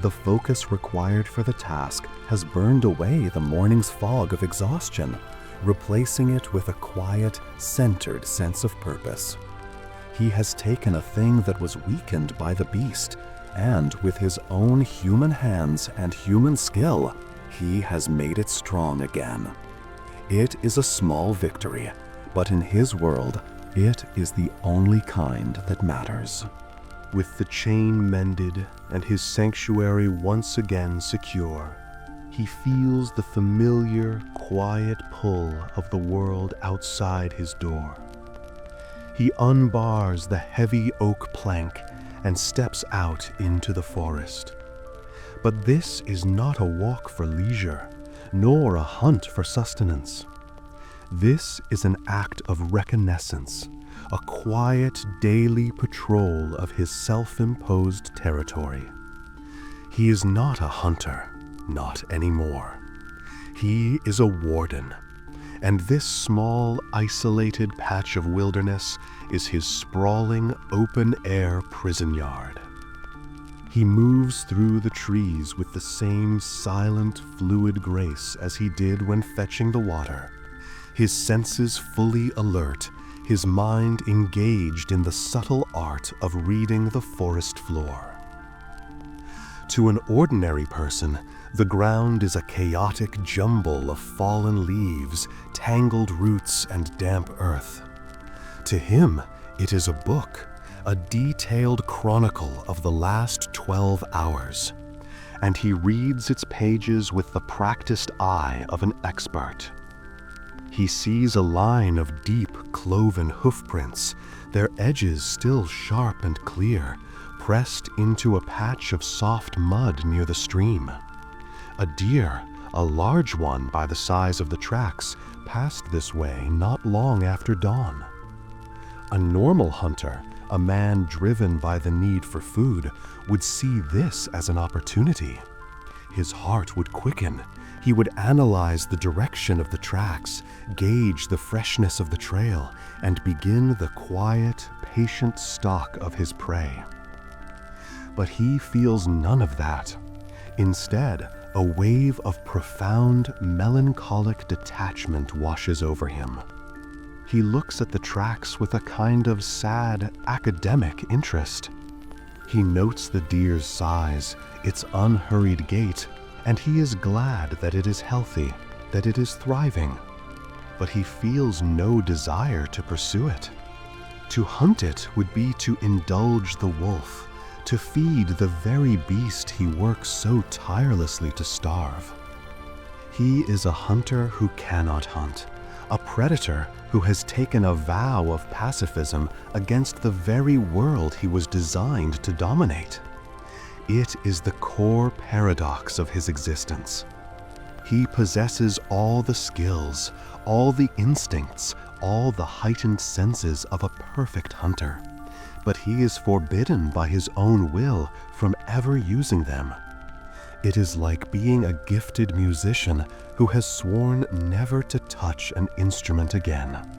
The focus required for the task has burned away the morning's fog of exhaustion, replacing it with a quiet, centered sense of purpose. He has taken a thing that was weakened by the beast, and with his own human hands and human skill, he has made it strong again. It is a small victory, but in his world, it is the only kind that matters. With the chain mended and his sanctuary once again secure, he feels the familiar, quiet pull of the world outside his door. He unbars the heavy oak plank and steps out into the forest. But this is not a walk for leisure, nor a hunt for sustenance. This is an act of reconnaissance, a quiet daily patrol of his self-imposed territory. He is not a hunter, not anymore. He is a warden, and this small, isolated patch of wilderness is his sprawling, open-air prison yard. He moves through the trees with the same silent, fluid grace as he did when fetching the water, his senses fully alert, his mind engaged in the subtle art of reading the forest floor. To an ordinary person, the ground is a chaotic jumble of fallen leaves, tangled roots, and damp earth. To him, it is a book, a detailed chronicle of the last 12 hours, and he reads its pages with the practiced eye of an expert. He sees a line of deep, cloven hoofprints, their edges still sharp and clear, pressed into a patch of soft mud near the stream. A deer, a large one by the size of the tracks, passed this way not long after dawn. A normal hunter, a man driven by the need for food, would see this as an opportunity. His heart would quicken. He would analyze the direction of the tracks, gauge the freshness of the trail, and begin the quiet, patient stalk of his prey. But he feels none of that. Instead, a wave of profound, melancholic detachment washes over him. He looks at the tracks with a kind of sad, academic interest. He notes the deer's size, its unhurried gait, and he is glad that it is healthy, that it is thriving. But he feels no desire to pursue it. To hunt it would be to indulge the wolf, to feed the very beast he works so tirelessly to starve. He is a hunter who cannot hunt, a predator who has taken a vow of pacifism against the very world he was designed to dominate. It is the core paradox of his existence. He possesses all the skills, all the instincts, all the heightened senses of a perfect hunter, but he is forbidden by his own will from ever using them. It is like being a gifted musician who has sworn never to touch an instrument again.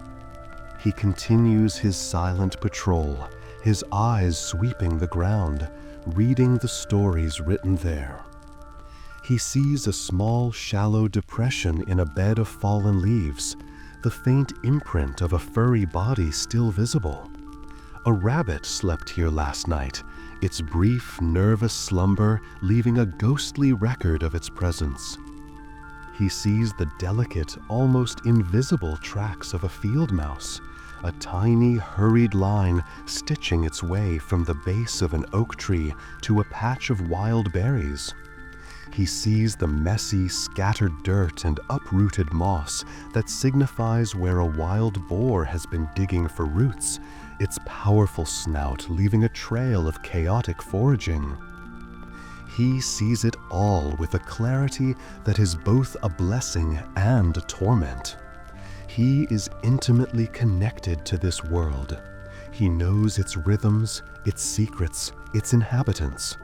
He continues his silent patrol, his eyes sweeping the ground, reading the stories written there. He sees a small, shallow depression in a bed of fallen leaves, the faint imprint of a furry body still visible. A rabbit slept here last night, its brief, nervous slumber leaving a ghostly record of its presence. He sees the delicate, almost invisible tracks of a field mouse, a tiny, hurried line stitching its way from the base of an oak tree to a patch of wild berries. He sees the messy, scattered dirt and uprooted moss that signifies where a wild boar has been digging for roots, its powerful snout leaving a trail of chaotic foraging. He sees it all with a clarity that is both a blessing and a torment. He is intimately connected to this world. He knows its rhythms, its secrets, its inhabitants.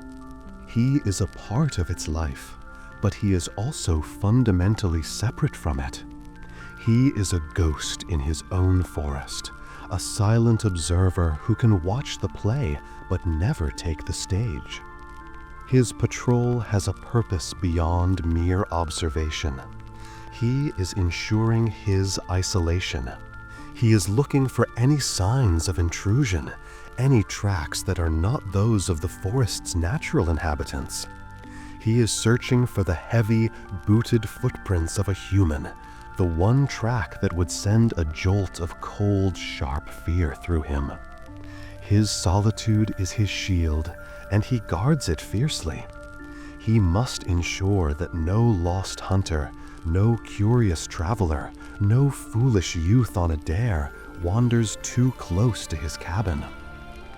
He is a part of its life, but he is also fundamentally separate from it. He is a ghost in his own forest, a silent observer who can watch the play but never take the stage. His patrol has a purpose beyond mere observation. He is ensuring his isolation. He is looking for any signs of intrusion, any tracks that are not those of the forest's natural inhabitants. He is searching for the heavy, booted footprints of a human, the one track that would send a jolt of cold, sharp fear through him. His solitude is his shield, and he guards it fiercely. He must ensure that no lost hunter, no curious traveler, no foolish youth on a dare wanders too close to his cabin.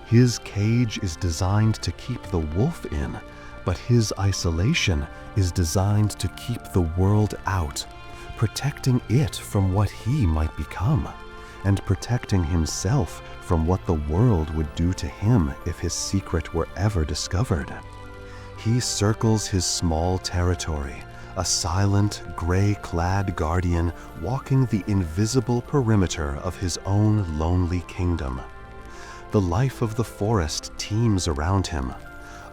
His cage is designed to keep the wolf in, but his isolation is designed to keep the world out, protecting it from what he might become, and protecting himself from what the world would do to him if his secret were ever discovered. He circles his small territory, a silent, gray-clad guardian walking the invisible perimeter of his own lonely kingdom. The life of the forest teems around him.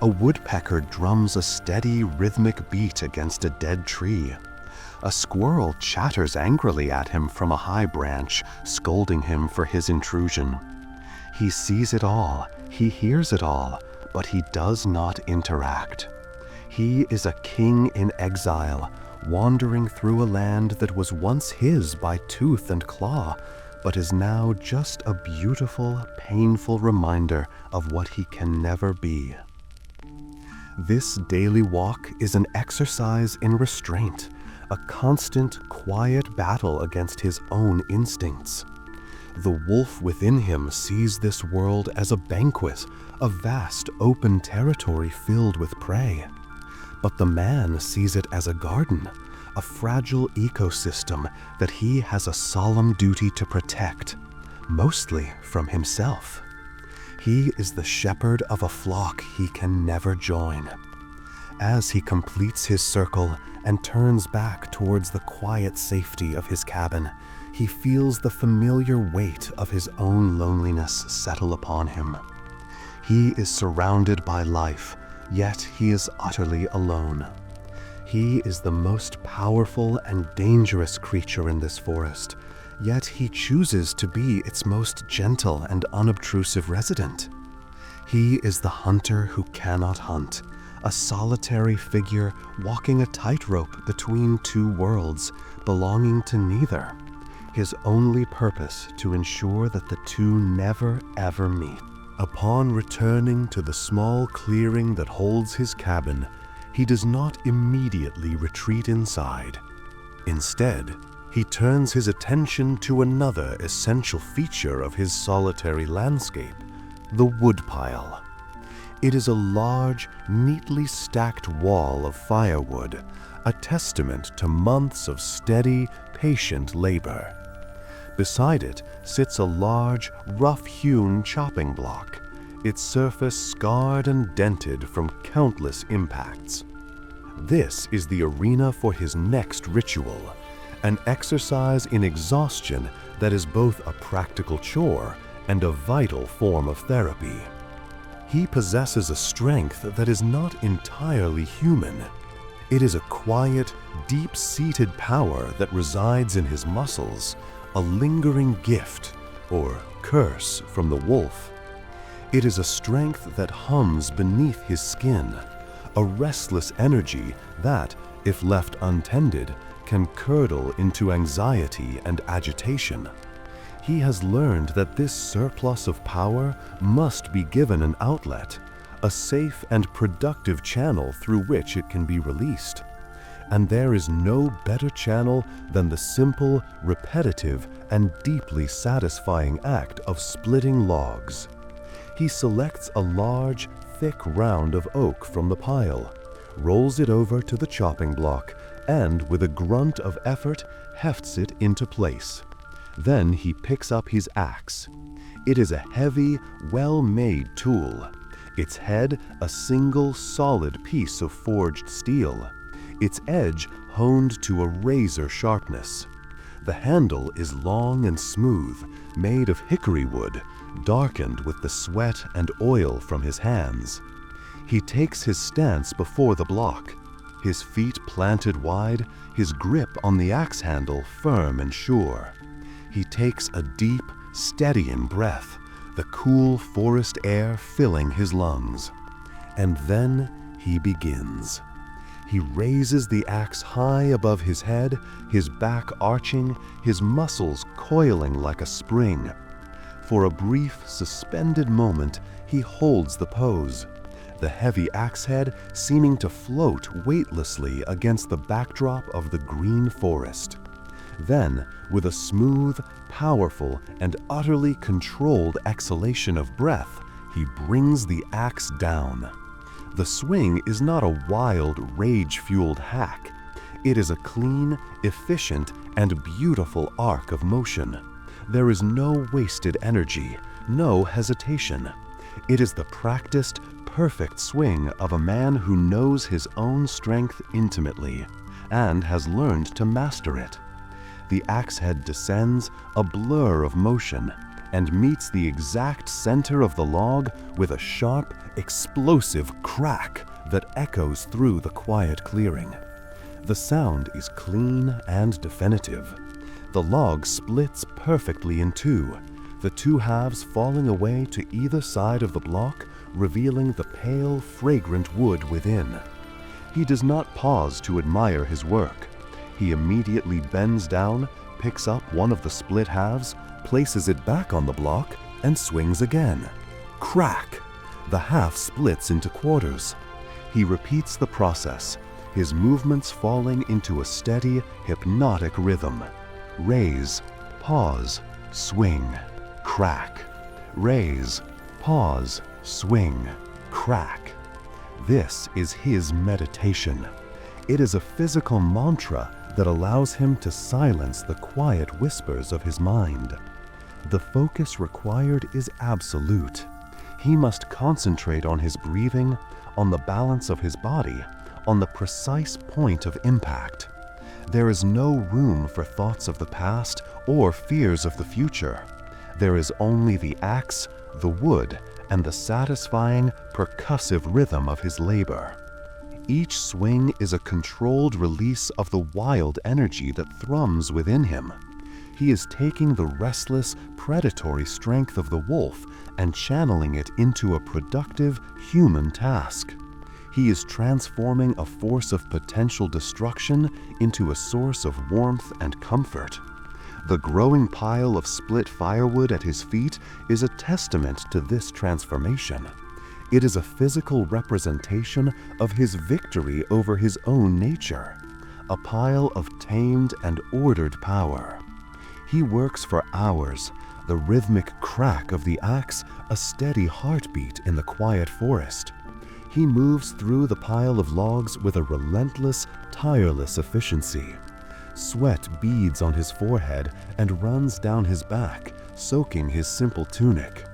A woodpecker drums a steady, rhythmic beat against a dead tree. A squirrel chatters angrily at him from a high branch, scolding him for his intrusion. He sees it all, he hears it all, but he does not interact. He is a king in exile, wandering through a land that was once his by tooth and claw, but is now just a beautiful, painful reminder of what he can never be. This daily walk is an exercise in restraint, a constant, quiet battle against his own instincts. The wolf within him sees this world as a banquet, a vast, open territory filled with prey. But the man sees it as a garden, a fragile ecosystem that he has a solemn duty to protect, mostly from himself. He is the shepherd of a flock he can never join. As he completes his circle and turns back towards the quiet safety of his cabin, he feels the familiar weight of his own loneliness settle upon him. He is surrounded by life, yet he is utterly alone. He is the most powerful and dangerous creature in this forest, yet he chooses to be its most gentle and unobtrusive resident. He is the hunter who cannot hunt, a solitary figure walking a tightrope between two worlds, belonging to neither, his only purpose to ensure that the two never ever meet. Upon returning to the small clearing that holds his cabin, he does not immediately retreat inside. Instead, he turns his attention to another essential feature of his solitary landscape, the woodpile. It is a large, neatly stacked wall of firewood, a testament to months of steady, patient labor. Beside it sits a large, rough-hewn chopping block, its surface scarred and dented from countless impacts. This is the arena for his next ritual, an exercise in exhaustion that is both a practical chore and a vital form of therapy. He possesses a strength that is not entirely human. It is a quiet, deep-seated power that resides in his muscles, a lingering gift or curse from the wolf. It is a strength that hums beneath his skin, a restless energy that, if left untended, can curdle into anxiety and agitation. He has learned that this surplus of power must be given an outlet, a safe and productive channel through which it can be released. And there is no better channel than the simple, repetitive, and deeply satisfying act of splitting logs. He selects a large, thick round of oak from the pile, rolls it over to the chopping block, and with a grunt of effort, hefts it into place. Then he picks up his axe. It is a heavy, well-made tool. Its head a single solid piece of forged steel, its edge honed to a razor sharpness. The handle is long and smooth, made of hickory wood, darkened with the sweat and oil from his hands. He takes his stance before the block, his feet planted wide, his grip on the axe handle firm and sure. He takes a deep, steadying breath, the cool forest air filling his lungs. And then he begins. He raises the axe high above his head, his back arching, his muscles coiling like a spring. For a brief, suspended moment, he holds the pose, the heavy axe head seeming to float weightlessly against the backdrop of the green forest. Then, with a smooth, powerful, and utterly controlled exhalation of breath, he brings the axe down. The swing is not a wild, rage-fueled hack. It is a clean, efficient, and beautiful arc of motion. There is no wasted energy, no hesitation. It is the practiced, perfect swing of a man who knows his own strength intimately and has learned to master it. The axe head descends, a blur of motion, and meets the exact center of the log with a sharp, explosive crack that echoes through the quiet clearing. The sound is clean and definitive. The log splits perfectly in two, the two halves falling away to either side of the block, revealing the pale, fragrant wood within. He does not pause to admire his work. He immediately bends down, picks up one of the split halves, places it back on the block, and swings again. Crack! The half splits into quarters. He repeats the process, his movements falling into a steady, hypnotic rhythm. Raise, pause, swing, crack. Raise, pause, swing, crack. This is his meditation. It is a physical mantra that allows him to silence the quiet whispers of his mind. The focus required is absolute. He must concentrate on his breathing, on the balance of his body, on the precise point of impact. There is no room for thoughts of the past or fears of the future. There is only the axe, the wood, and the satisfying, percussive rhythm of his labor. Each swing is a controlled release of the wild energy that thrums within him. He is taking the restless, predatory strength of the wolf and channeling it into a productive, human task. He is transforming a force of potential destruction into a source of warmth and comfort. The growing pile of split firewood at his feet is a testament to this transformation. It is a physical representation of his victory over his own nature, a pile of tamed and ordered power. He works for hours, the rhythmic crack of the axe a steady heartbeat in the quiet forest. He moves through the pile of logs with a relentless, tireless efficiency. Sweat beads on his forehead and runs down his back, soaking his simple tunic.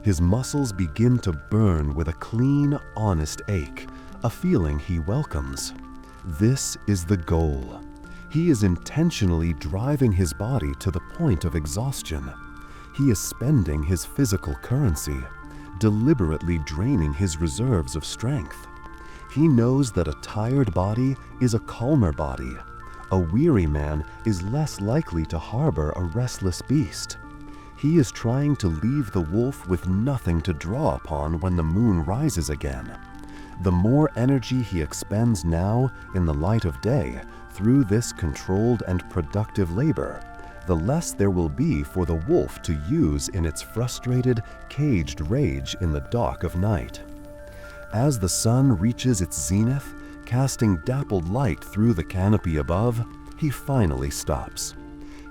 His muscles begin to burn with a clean, honest ache, a feeling he welcomes. This is the goal. He is intentionally driving his body to the point of exhaustion. He is spending his physical currency, deliberately draining his reserves of strength. He knows that a tired body is a calmer body. A weary man is less likely to harbor a restless beast. He is trying to leave the wolf with nothing to draw upon when the moon rises again. The more energy he expends now in the light of day through this controlled and productive labor, the less there will be for the wolf to use in its frustrated, caged rage in the dark of night. As the sun reaches its zenith, casting dappled light through the canopy above, he finally stops.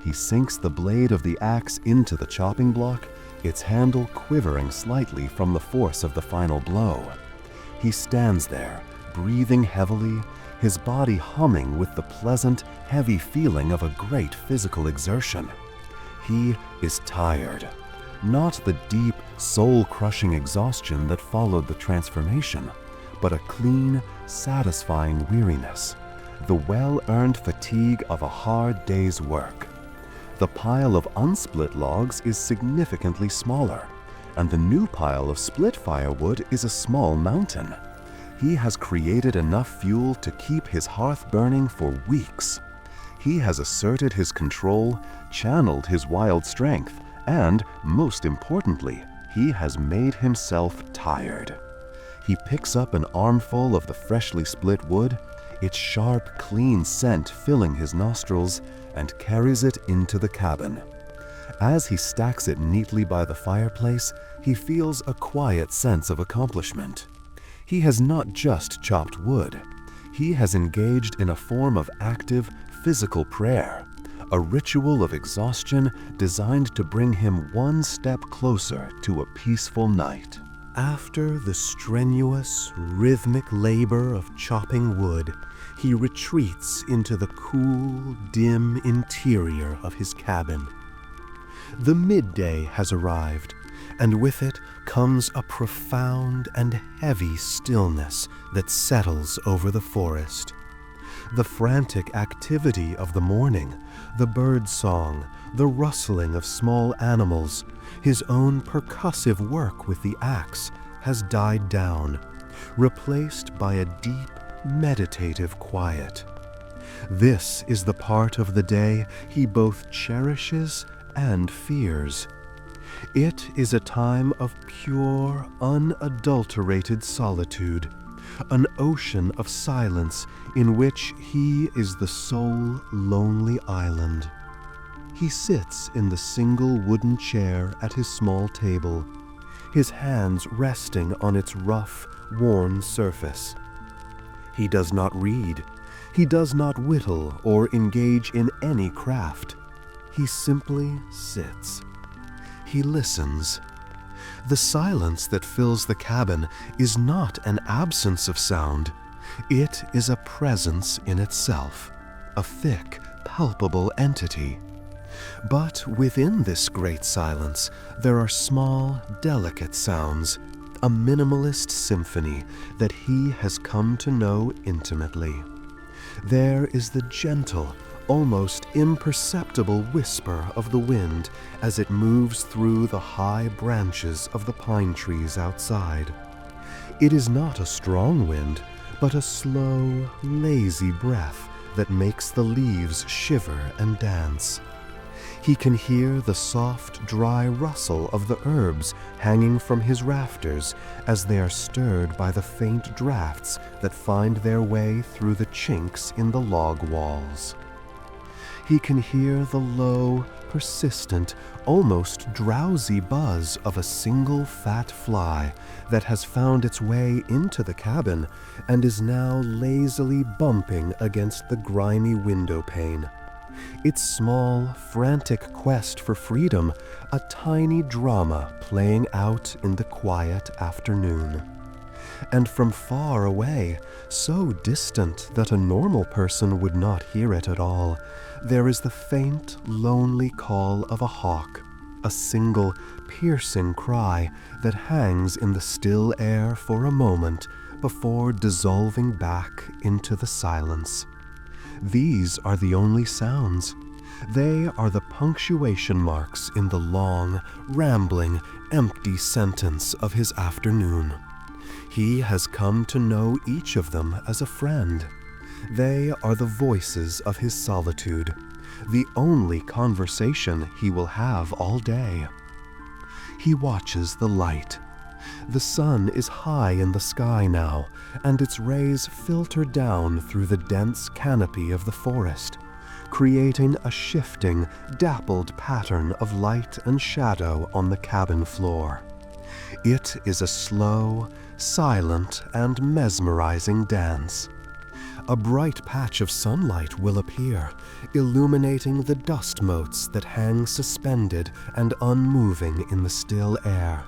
He sinks the blade of the axe into the chopping block, its handle quivering slightly from the force of the final blow. He stands there, breathing heavily, his body humming with the pleasant, heavy feeling of a great physical exertion. He is tired. Not the deep, soul-crushing exhaustion that followed the transformation, but a clean, satisfying weariness, the well-earned fatigue of a hard day's work. The pile of unsplit logs is significantly smaller, and the new pile of split firewood is a small mountain. He has created enough fuel to keep his hearth burning for weeks. He has asserted his control, channeled his wild strength, and, most importantly, he has made himself tired. He picks up an armful of the freshly split wood, its sharp, clean scent filling his nostrils, and carries it into the cabin. As he stacks it neatly by the fireplace, he feels a quiet sense of accomplishment. He has not just chopped wood. He has engaged in a form of active, physical prayer, a ritual of exhaustion designed to bring him one step closer to a peaceful night. After the strenuous, rhythmic labor of chopping wood, he retreats into the cool, dim interior of his cabin. The midday has arrived, and with it comes a profound and heavy stillness that settles over the forest. The frantic activity of the morning, the bird song, the rustling of small animals, his own percussive work with the axe has died down, replaced by a deep, meditative quiet. This is the part of the day he both cherishes and fears. It is a time of pure, unadulterated solitude, an ocean of silence in which he is the sole lonely island. He sits in the single wooden chair at his small table, his hands resting on its rough, worn surface. He does not read. He does not whittle or engage in any craft. He simply sits. He listens. The silence that fills the cabin is not an absence of sound. It is a presence in itself, a thick, palpable entity. But within this great silence, there are small, delicate sounds, a minimalist symphony that he has come to know intimately. There is the gentle, almost imperceptible whisper of the wind as it moves through the high branches of the pine trees outside. It is not a strong wind, but a slow, lazy breath that makes the leaves shiver and dance. He can hear the soft, dry rustle of the herbs hanging from his rafters as they are stirred by the faint drafts that find their way through the chinks in the log walls. He can hear the low, persistent, almost drowsy buzz of a single fat fly that has found its way into the cabin and is now lazily bumping against the grimy window pane. its small, frantic quest for freedom a tiny drama playing out in the quiet afternoon. And from far away, so distant that a normal person would not hear it at all, there is the faint, lonely call of a hawk, a single, piercing cry that hangs in the still air for a moment before dissolving back into the silence. These are the only sounds. They are the punctuation marks in the long, rambling, empty sentence of his afternoon. He has come to know each of them as a friend. They are the voices of his solitude, the only conversation he will have all day. He watches the light. The sun is high in the sky now, and its rays filter down through the dense canopy of the forest, creating a shifting, dappled pattern of light and shadow on the cabin floor. It is a slow, silent, and mesmerizing dance. A bright patch of sunlight will appear, illuminating the dust motes that hang suspended and unmoving in the still air,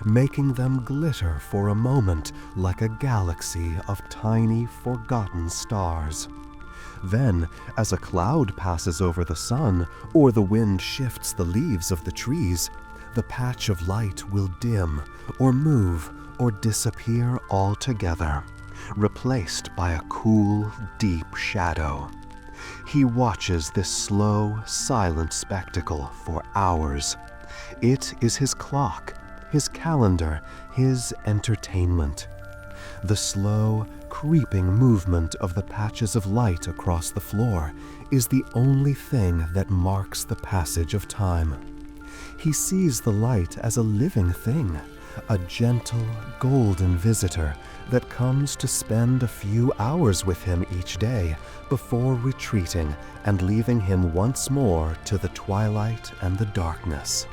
making them glitter for a moment like a galaxy of tiny, forgotten stars. Then, as a cloud passes over the sun, or the wind shifts the leaves of the trees, the patch of light will dim, or move, or disappear altogether, replaced by a cool, deep shadow. He watches this slow, silent spectacle for hours. It is his clock, his calendar, his entertainment. The slow, creeping movement of the patches of light across the floor is the only thing that marks the passage of time. He sees the light as a living thing, a gentle, golden visitor that comes to spend a few hours with him each day before retreating and leaving him once more to the twilight and the darkness.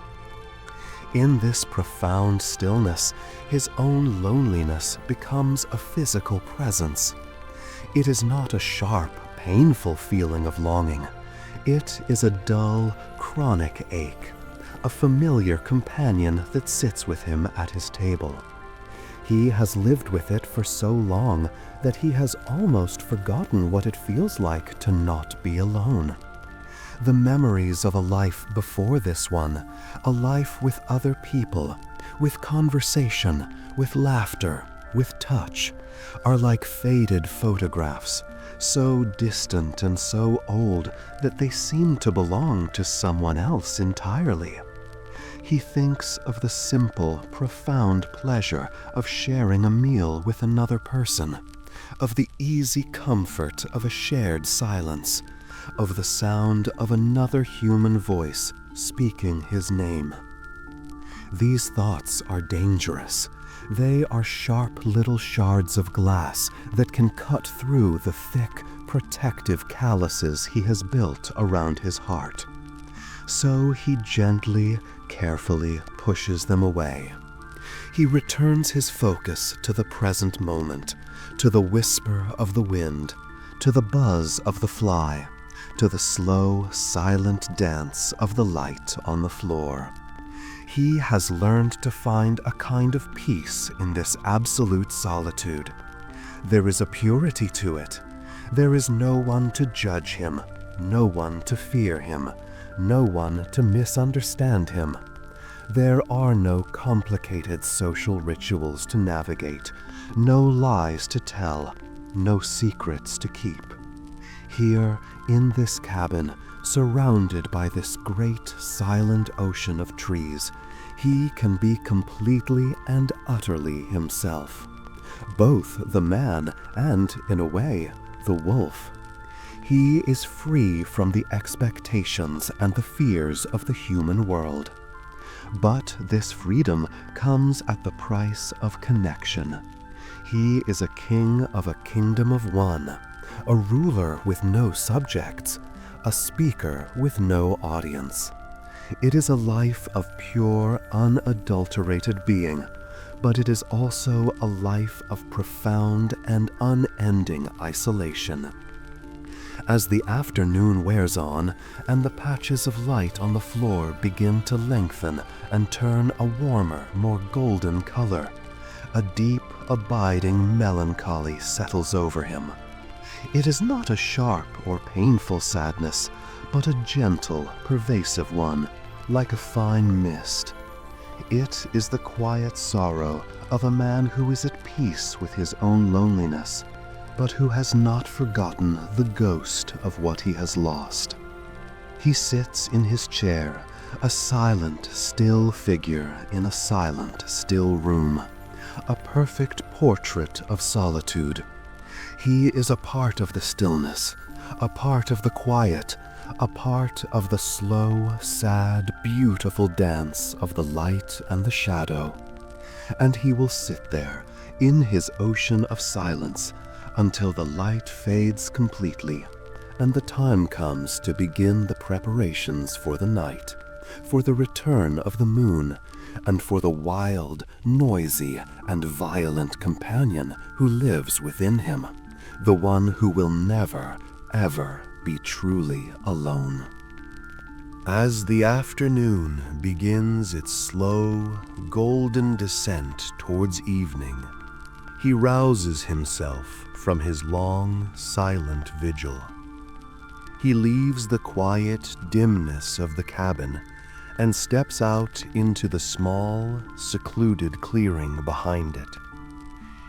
In this profound stillness, his own loneliness becomes a physical presence. It is not a sharp, painful feeling of longing. It is a dull, chronic ache, a familiar companion that sits with him at his table. He has lived with it for so long that he has almost forgotten what it feels like to not be alone. The memories of a life before this one, a life with other people, with conversation, with laughter, with touch, are like faded photographs, so distant and so old that they seem to belong to someone else entirely. He thinks of the simple, profound pleasure of sharing a meal with another person, of the easy comfort of a shared silence, of the sound of another human voice speaking his name. These thoughts are dangerous. They are sharp little shards of glass that can cut through the thick, protective calluses he has built around his heart. So he gently, carefully pushes them away. He returns his focus to the present moment, to the whisper of the wind, to the buzz of the fly, to the slow, silent dance of the light on the floor. He has learned to find a kind of peace in this absolute solitude. There is a purity to it. There is no one to judge him, no one to fear him, no one to misunderstand him. There are no complicated social rituals to navigate, no lies to tell, no secrets to keep. Here, in this cabin, surrounded by this great silent ocean of trees, he can be completely and utterly himself, both the man and, in a way, the wolf. He is free from the expectations and the fears of the human world. But this freedom comes at the price of connection. He is a king of a kingdom of one, a ruler with no subjects, a speaker with no audience. It is a life of pure, unadulterated being, but it is also a life of profound and unending isolation. As the afternoon wears on and the patches of light on the floor begin to lengthen and turn a warmer, more golden color, a deep, abiding melancholy settles over him. It is not a sharp or painful sadness, but a gentle, pervasive one, like a fine mist. It is the quiet sorrow of a man who is at peace with his own loneliness, but who has not forgotten the ghost of what he has lost. He sits in his chair, a silent, still figure in a silent, still room, a perfect portrait of solitude. He is a part of the stillness, a part of the quiet, a part of the slow, sad, beautiful dance of the light and the shadow. And he will sit there in his ocean of silence until the light fades completely and the time comes to begin the preparations for the night, for the return of the moon, and for the wild, noisy, and violent companion who lives within him, the one who will never, ever be truly alone. As the afternoon begins its slow, golden descent towards evening, he rouses himself from his long, silent vigil. He leaves the quiet dimness of the cabin and steps out into the small, secluded clearing behind it.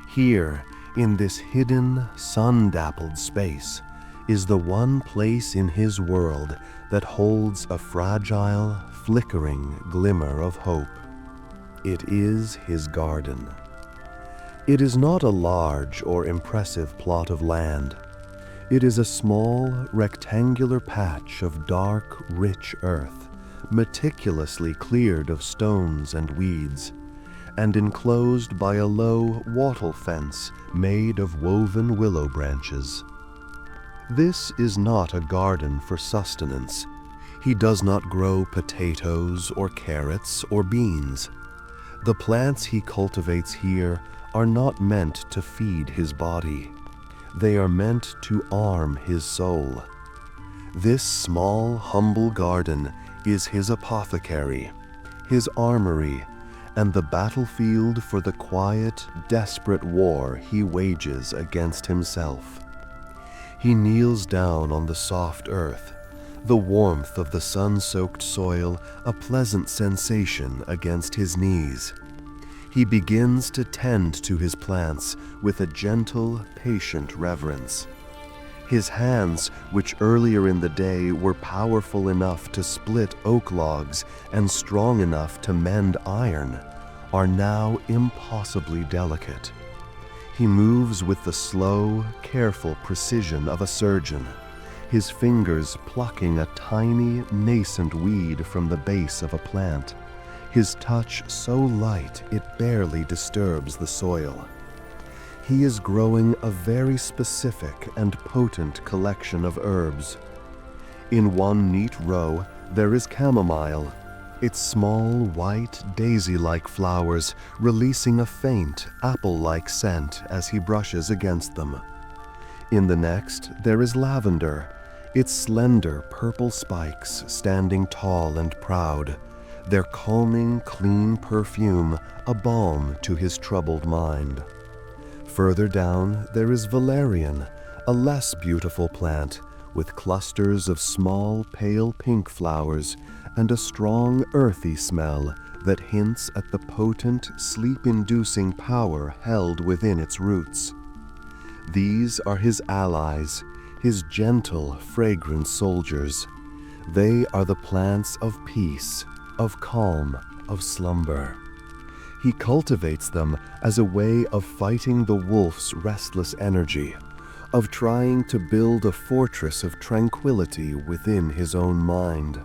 Here, in this hidden, sun-dappled space, is the one place in his world that holds a fragile, flickering glimmer of hope. It is his garden. It is not a large or impressive plot of land. It is a small, rectangular patch of dark, rich earth, meticulously cleared of stones and weeds, and enclosed by a low wattle fence made of woven willow branches. This is not a garden for sustenance. He does not grow potatoes or carrots or beans. The plants he cultivates here are not meant to feed his body. They are meant to arm his soul. This small, humble garden is his apothecary, his armory, and the battlefield for the quiet, desperate war he wages against himself. He kneels down on the soft earth, the warmth of the sun-soaked soil a pleasant sensation against his knees. He begins to tend to his plants with a gentle, patient reverence. His hands, which earlier in the day were powerful enough to split oak logs and strong enough to mend iron, are now impossibly delicate. He moves with the slow, careful precision of a surgeon, his fingers plucking a tiny, nascent weed from the base of a plant, his touch so light it barely disturbs the soil. He is growing a very specific and potent collection of herbs. In one neat row, there is chamomile, its small, white, daisy-like flowers releasing a faint, apple-like scent as he brushes against them. In the next, there is lavender, its slender purple spikes standing tall and proud, their calming, clean perfume a balm to his troubled mind. Further down, there is valerian, a less beautiful plant with clusters of small, pale pink flowers and a strong, earthy smell that hints at the potent, sleep-inducing power held within its roots. These are his allies, his gentle, fragrant soldiers. They are the plants of peace, of calm, of slumber. He cultivates them as a way of fighting the wolf's restless energy, of trying to build a fortress of tranquility within his own mind.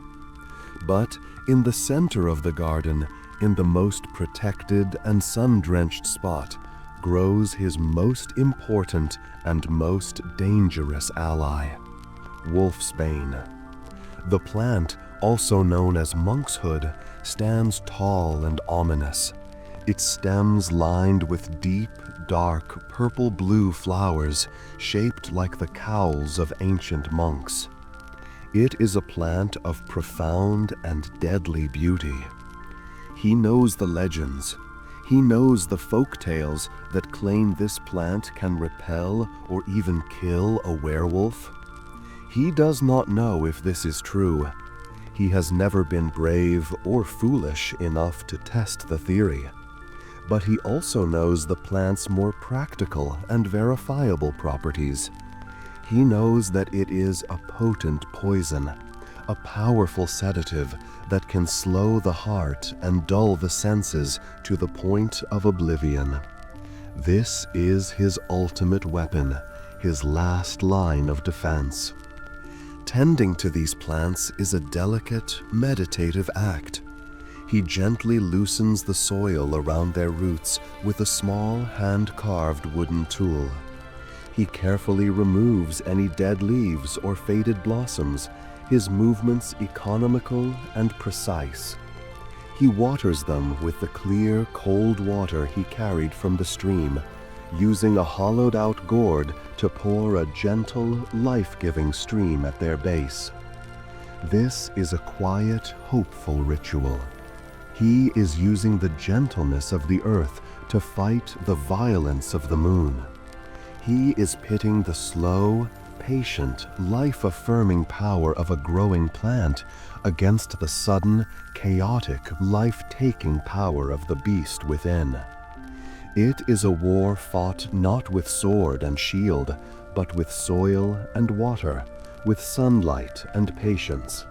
But in the center of the garden, in the most protected and sun-drenched spot, grows his most important and most dangerous ally, wolfsbane. The plant, also known as monkshood, stands tall and ominous, its stems lined with deep, dark, purple-blue flowers shaped like the cowls of ancient monks. It is a plant of profound and deadly beauty. He knows the legends. He knows the folk tales that claim this plant can repel or even kill a werewolf. He does not know if this is true. He has never been brave or foolish enough to test the theory. But he also knows the plant's more practical and verifiable properties. He knows that it is a potent poison, a powerful sedative that can slow the heart and dull the senses to the point of oblivion. This is his ultimate weapon, his last line of defense. Tending to these plants is a delicate, meditative act. He gently loosens the soil around their roots with a small hand-carved wooden tool. He carefully removes any dead leaves or faded blossoms, his movements economical and precise. He waters them with the clear, cold water he carried from the stream, using a hollowed-out gourd to pour a gentle, life-giving stream at their base. This is a quiet, hopeful ritual. He is using the gentleness of the earth to fight the violence of the moon. He is pitting the slow, patient, life-affirming power of a growing plant against the sudden, chaotic, life-taking power of the beast within. It is a war fought not with sword and shield, but with soil and water, with sunlight and patience.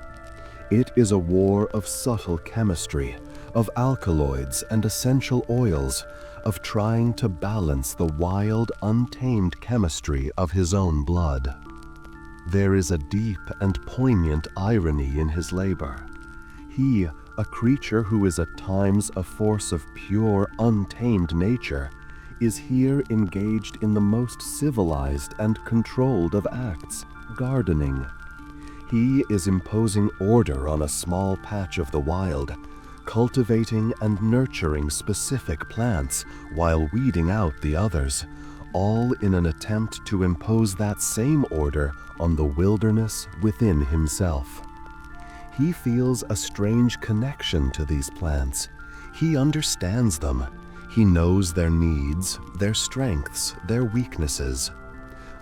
It is a war of subtle chemistry, of alkaloids and essential oils, of trying to balance the wild, untamed chemistry of his own blood. There is a deep and poignant irony in his labor. He, a creature who is at times a force of pure, untamed nature, is here engaged in the most civilized and controlled of acts, gardening. He is imposing order on a small patch of the wild, cultivating and nurturing specific plants while weeding out the others, all in an attempt to impose that same order on the wilderness within himself. He feels a strange connection to these plants. He understands them. He knows their needs, their strengths, their weaknesses.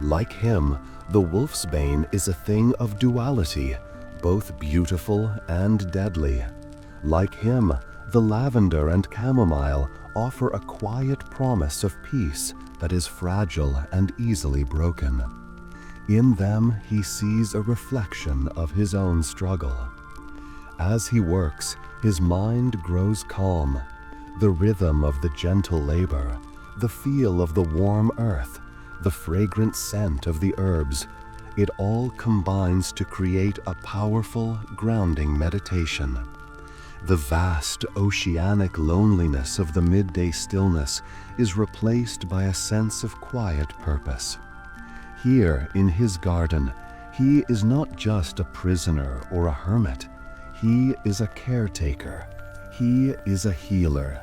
Like him, the wolfsbane is a thing of duality, both beautiful and deadly. Like him, the lavender and chamomile offer a quiet promise of peace that is fragile and easily broken. In them, he sees a reflection of his own struggle. As he works, his mind grows calm. The rhythm of the gentle labor, the feel of the warm earth, the fragrant scent of the herbs, it all combines to create a powerful, grounding meditation. The vast, oceanic loneliness of the midday stillness is replaced by a sense of quiet purpose. Here, in his garden, he is not just a prisoner or a hermit. He is a caretaker. He is a healer.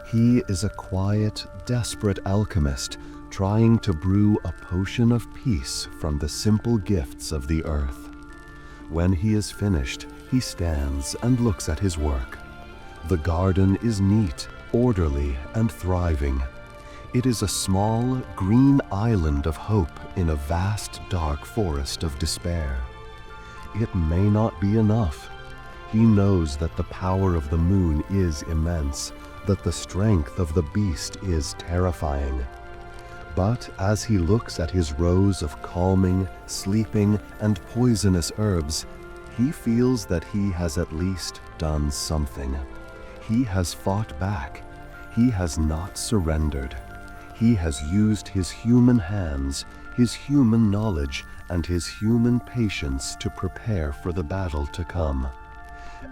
He is a quiet, desperate alchemist trying to brew a potion of peace from the simple gifts of the earth. When he is finished, he stands and looks at his work. The garden is neat, orderly, and thriving. It is a small, green island of hope in a vast, dark forest of despair. It may not be enough. He knows that the power of the moon is immense, that the strength of the beast is terrifying. But as he looks at his rows of calming, sleeping, and poisonous herbs, he feels that he has at least done something. He has fought back. He has not surrendered. He has used his human hands, his human knowledge, and his human patience to prepare for the battle to come.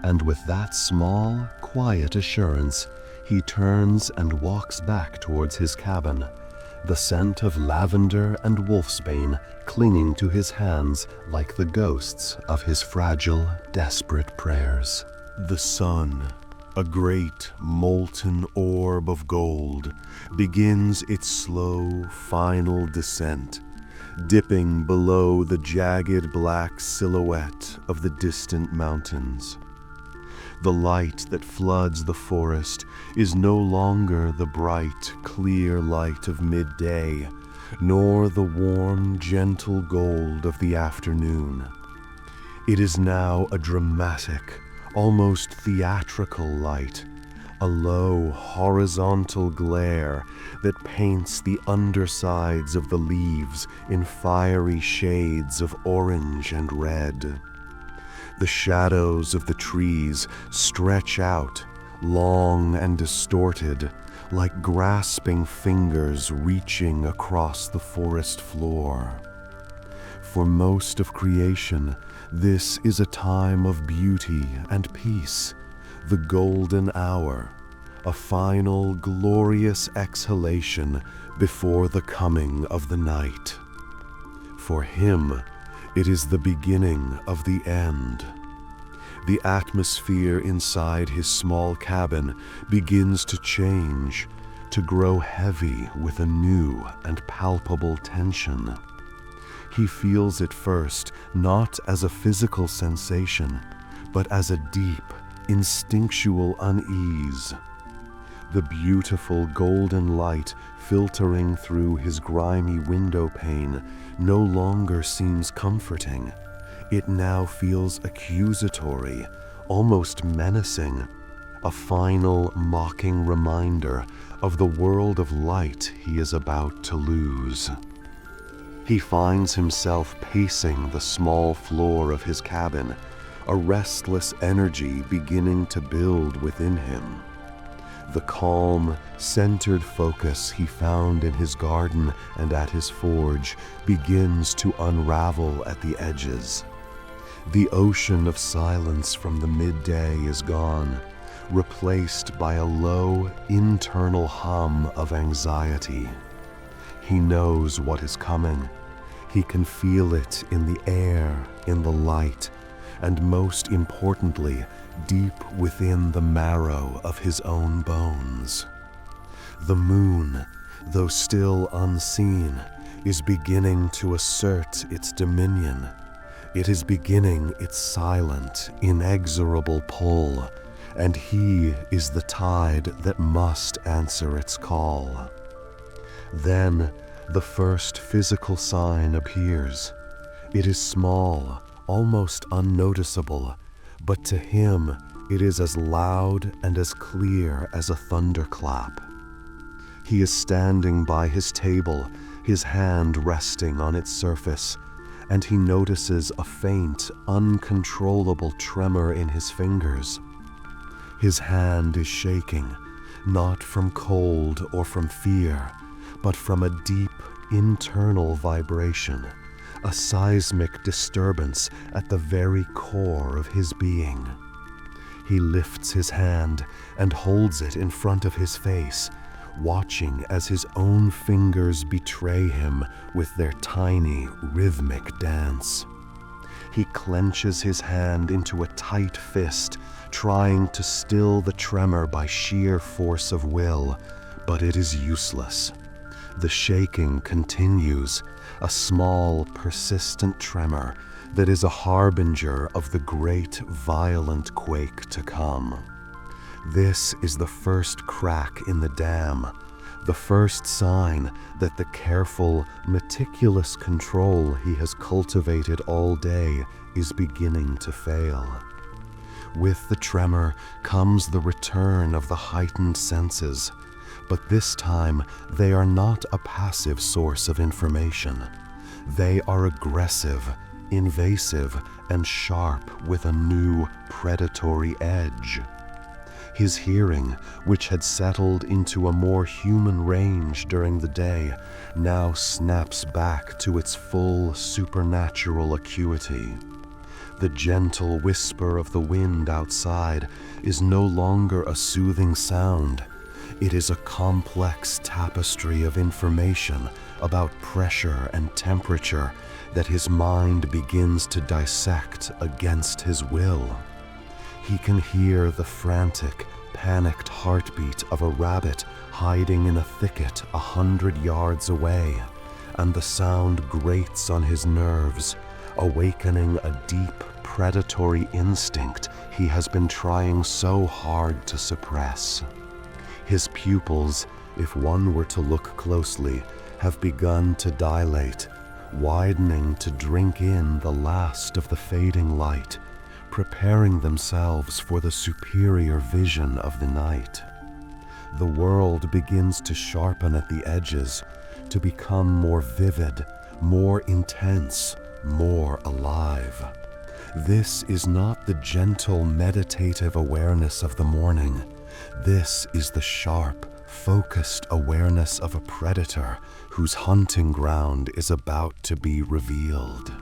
And with that small, quiet assurance, he turns and walks back towards his cabin, the scent of lavender and wolfsbane clinging to his hands like the ghosts of his fragile, desperate prayers. The sun, A great molten orb of gold begins its slow, final descent, dipping below the jagged black silhouette of the distant mountains. The light that floods the forest is no longer the bright, clear light of midday, nor the warm, gentle gold of the afternoon. It is now a dramatic, almost theatrical light, a low, horizontal glare that paints the undersides of the leaves in fiery shades of orange and red. The shadows of the trees stretch out, long and distorted, like grasping fingers reaching across the forest floor. For most of creation, this is a time of beauty and peace, the golden hour, a final glorious exhalation before the coming of the night. For him, it is the beginning of the end. The atmosphere inside his small cabin begins to change, to grow heavy with a new and palpable tension. He feels it first not as a physical sensation, but as a deep, instinctual unease. The beautiful golden light filtering through his grimy window pane no longer seems comforting. It now feels accusatory, almost menacing, a final mocking reminder of the world of light he is about to lose. He finds himself pacing the small floor of his cabin, a restless energy beginning to build within him. The calm, centered focus he found in his garden and at his forge begins to unravel at the edges. The ocean of silence from the midday is gone, replaced by a low, internal hum of anxiety. He knows what is coming. He can feel it in the air, in the light, and most importantly, deep within the marrow of his own bones. The moon, though still unseen, is beginning to assert its dominion. It is beginning its silent, inexorable pull, and he is the tide that must answer its call. Then the first physical sign appears. It is small, almost unnoticeable, but to him it is as loud and as clear as a thunderclap. He is standing by his table, his hand resting on its surface, and he notices a faint, uncontrollable tremor in his fingers. His hand is shaking, not from cold or from fear, but from a deep internal vibration, a seismic disturbance at the very core of his being. He lifts his hand and holds it in front of his face, watching as his own fingers betray him with their tiny, rhythmic dance. He clenches his hand into a tight fist, trying to still the tremor by sheer force of will, but it is useless. The shaking continues, a small, persistent tremor that is a harbinger of the great, violent quake to come. This is the first crack in the dam, the first sign that the careful, meticulous control he has cultivated all day is beginning to fail. With the tremor comes the return of the heightened senses, but this time they are not a passive source of information. They are aggressive, invasive, and sharp with a new predatory edge. His hearing, which had settled into a more human range during the day, now snaps back to its full supernatural acuity. The gentle whisper of the wind outside is no longer a soothing sound. It is a complex tapestry of information about pressure and temperature that his mind begins to dissect against his will. He can hear the frantic, panicked heartbeat of a rabbit hiding in a thicket 100 yards away, and the sound grates on his nerves, awakening a deep predatory instinct he has been trying so hard to suppress. His pupils, if one were to look closely, have begun to dilate, widening to drink in the last of the fading light, preparing themselves for the superior vision of the night. The world begins to sharpen at the edges, to become more vivid, more intense, more alive. This is not the gentle meditative awareness of the morning. This is the sharp, focused awareness of a predator whose hunting ground is about to be revealed.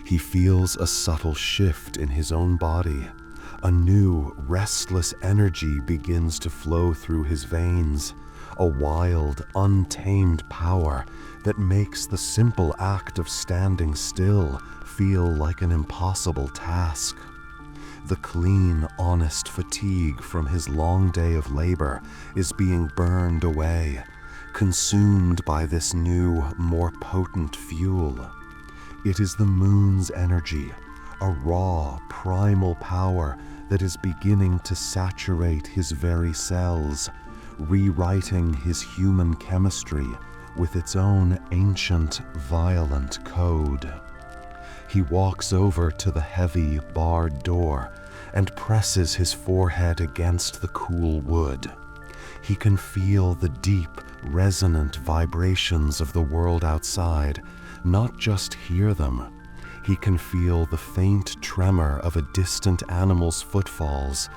He feels a subtle shift in his own body. A new, restless energy begins to flow through his veins, a wild, untamed power that makes the simple act of standing still feel like an impossible task. The clean, honest fatigue from his long day of labor is being burned away, consumed by this new, more potent fuel. It is the moon's energy, a raw, primal power that is beginning to saturate his very cells, rewriting his human chemistry with its own ancient, violent code. He walks over to the heavy, barred door and presses his forehead against the cool wood. He can feel the deep, resonant vibrations of the world outside, not just hear them. He can feel the faint tremor of a distant animal's footfalls,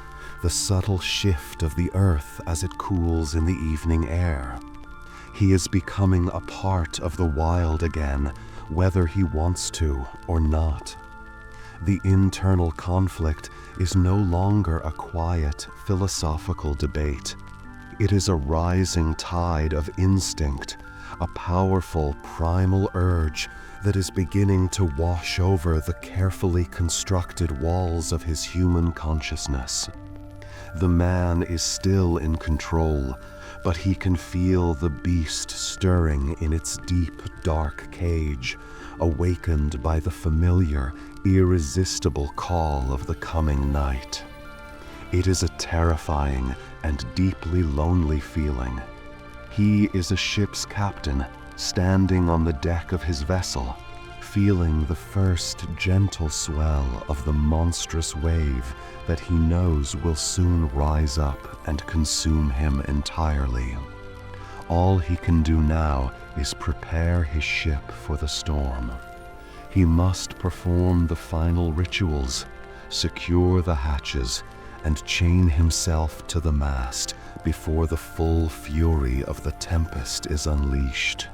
the subtle shift of the earth as it cools in the evening air. He is becoming a part of the wild again, whether he wants to or not. The internal conflict is no longer a quiet, philosophical debate. It is a rising tide of instinct, a powerful, primal urge that is beginning to wash over the carefully constructed walls of his human consciousness. The man is still in control, but he can feel the beast stirring in its deep, dark cage, awakened by the familiar, irresistible call of the coming night. It is a terrifying and deeply lonely feeling. He is a ship's captain, standing on the deck of his vessel, feeling the first gentle swell of the monstrous wave that he knows will soon rise up and consume him entirely. All he can do now is prepare his ship for the storm. He must perform the final rituals, secure the hatches, and chain himself to the mast before the full fury of the tempest is unleashed.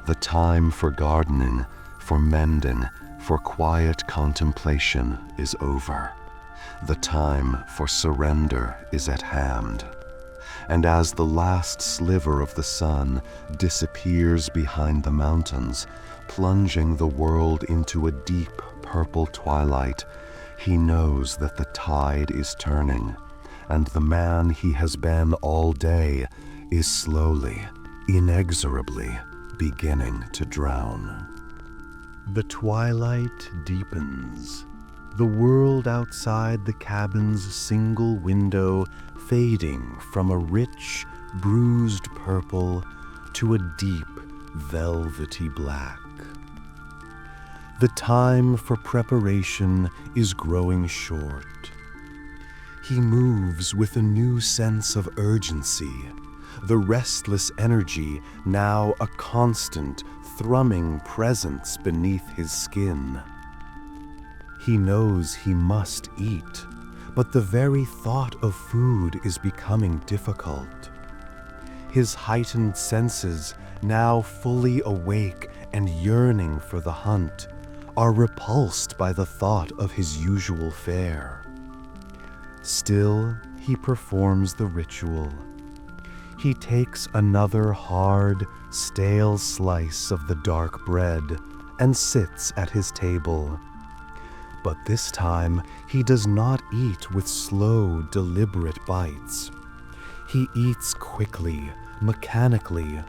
The time for gardening, for mending, for quiet contemplation is over. The time for surrender is at hand. And as the last sliver of the sun disappears behind the mountains, plunging the world into a deep purple twilight, he knows that the tide is turning, and the man he has been all day is slowly, inexorably beginning to drown. The twilight deepens, the world outside the cabin's single window fading from a rich, bruised purple to a deep, velvety black. The time for preparation is growing short. He moves with a new sense of urgency, the restless energy now a constant, thrumming presence beneath his skin. He knows he must eat, but the very thought of food is becoming difficult. His heightened senses, now fully awake and yearning for the hunt, are repulsed by the thought of his usual fare. Still, he performs the ritual. He takes another hard, stale slice of the dark bread and sits at his table. But this time, he does not eat with slow, deliberate bites. He eats quickly, mechanically,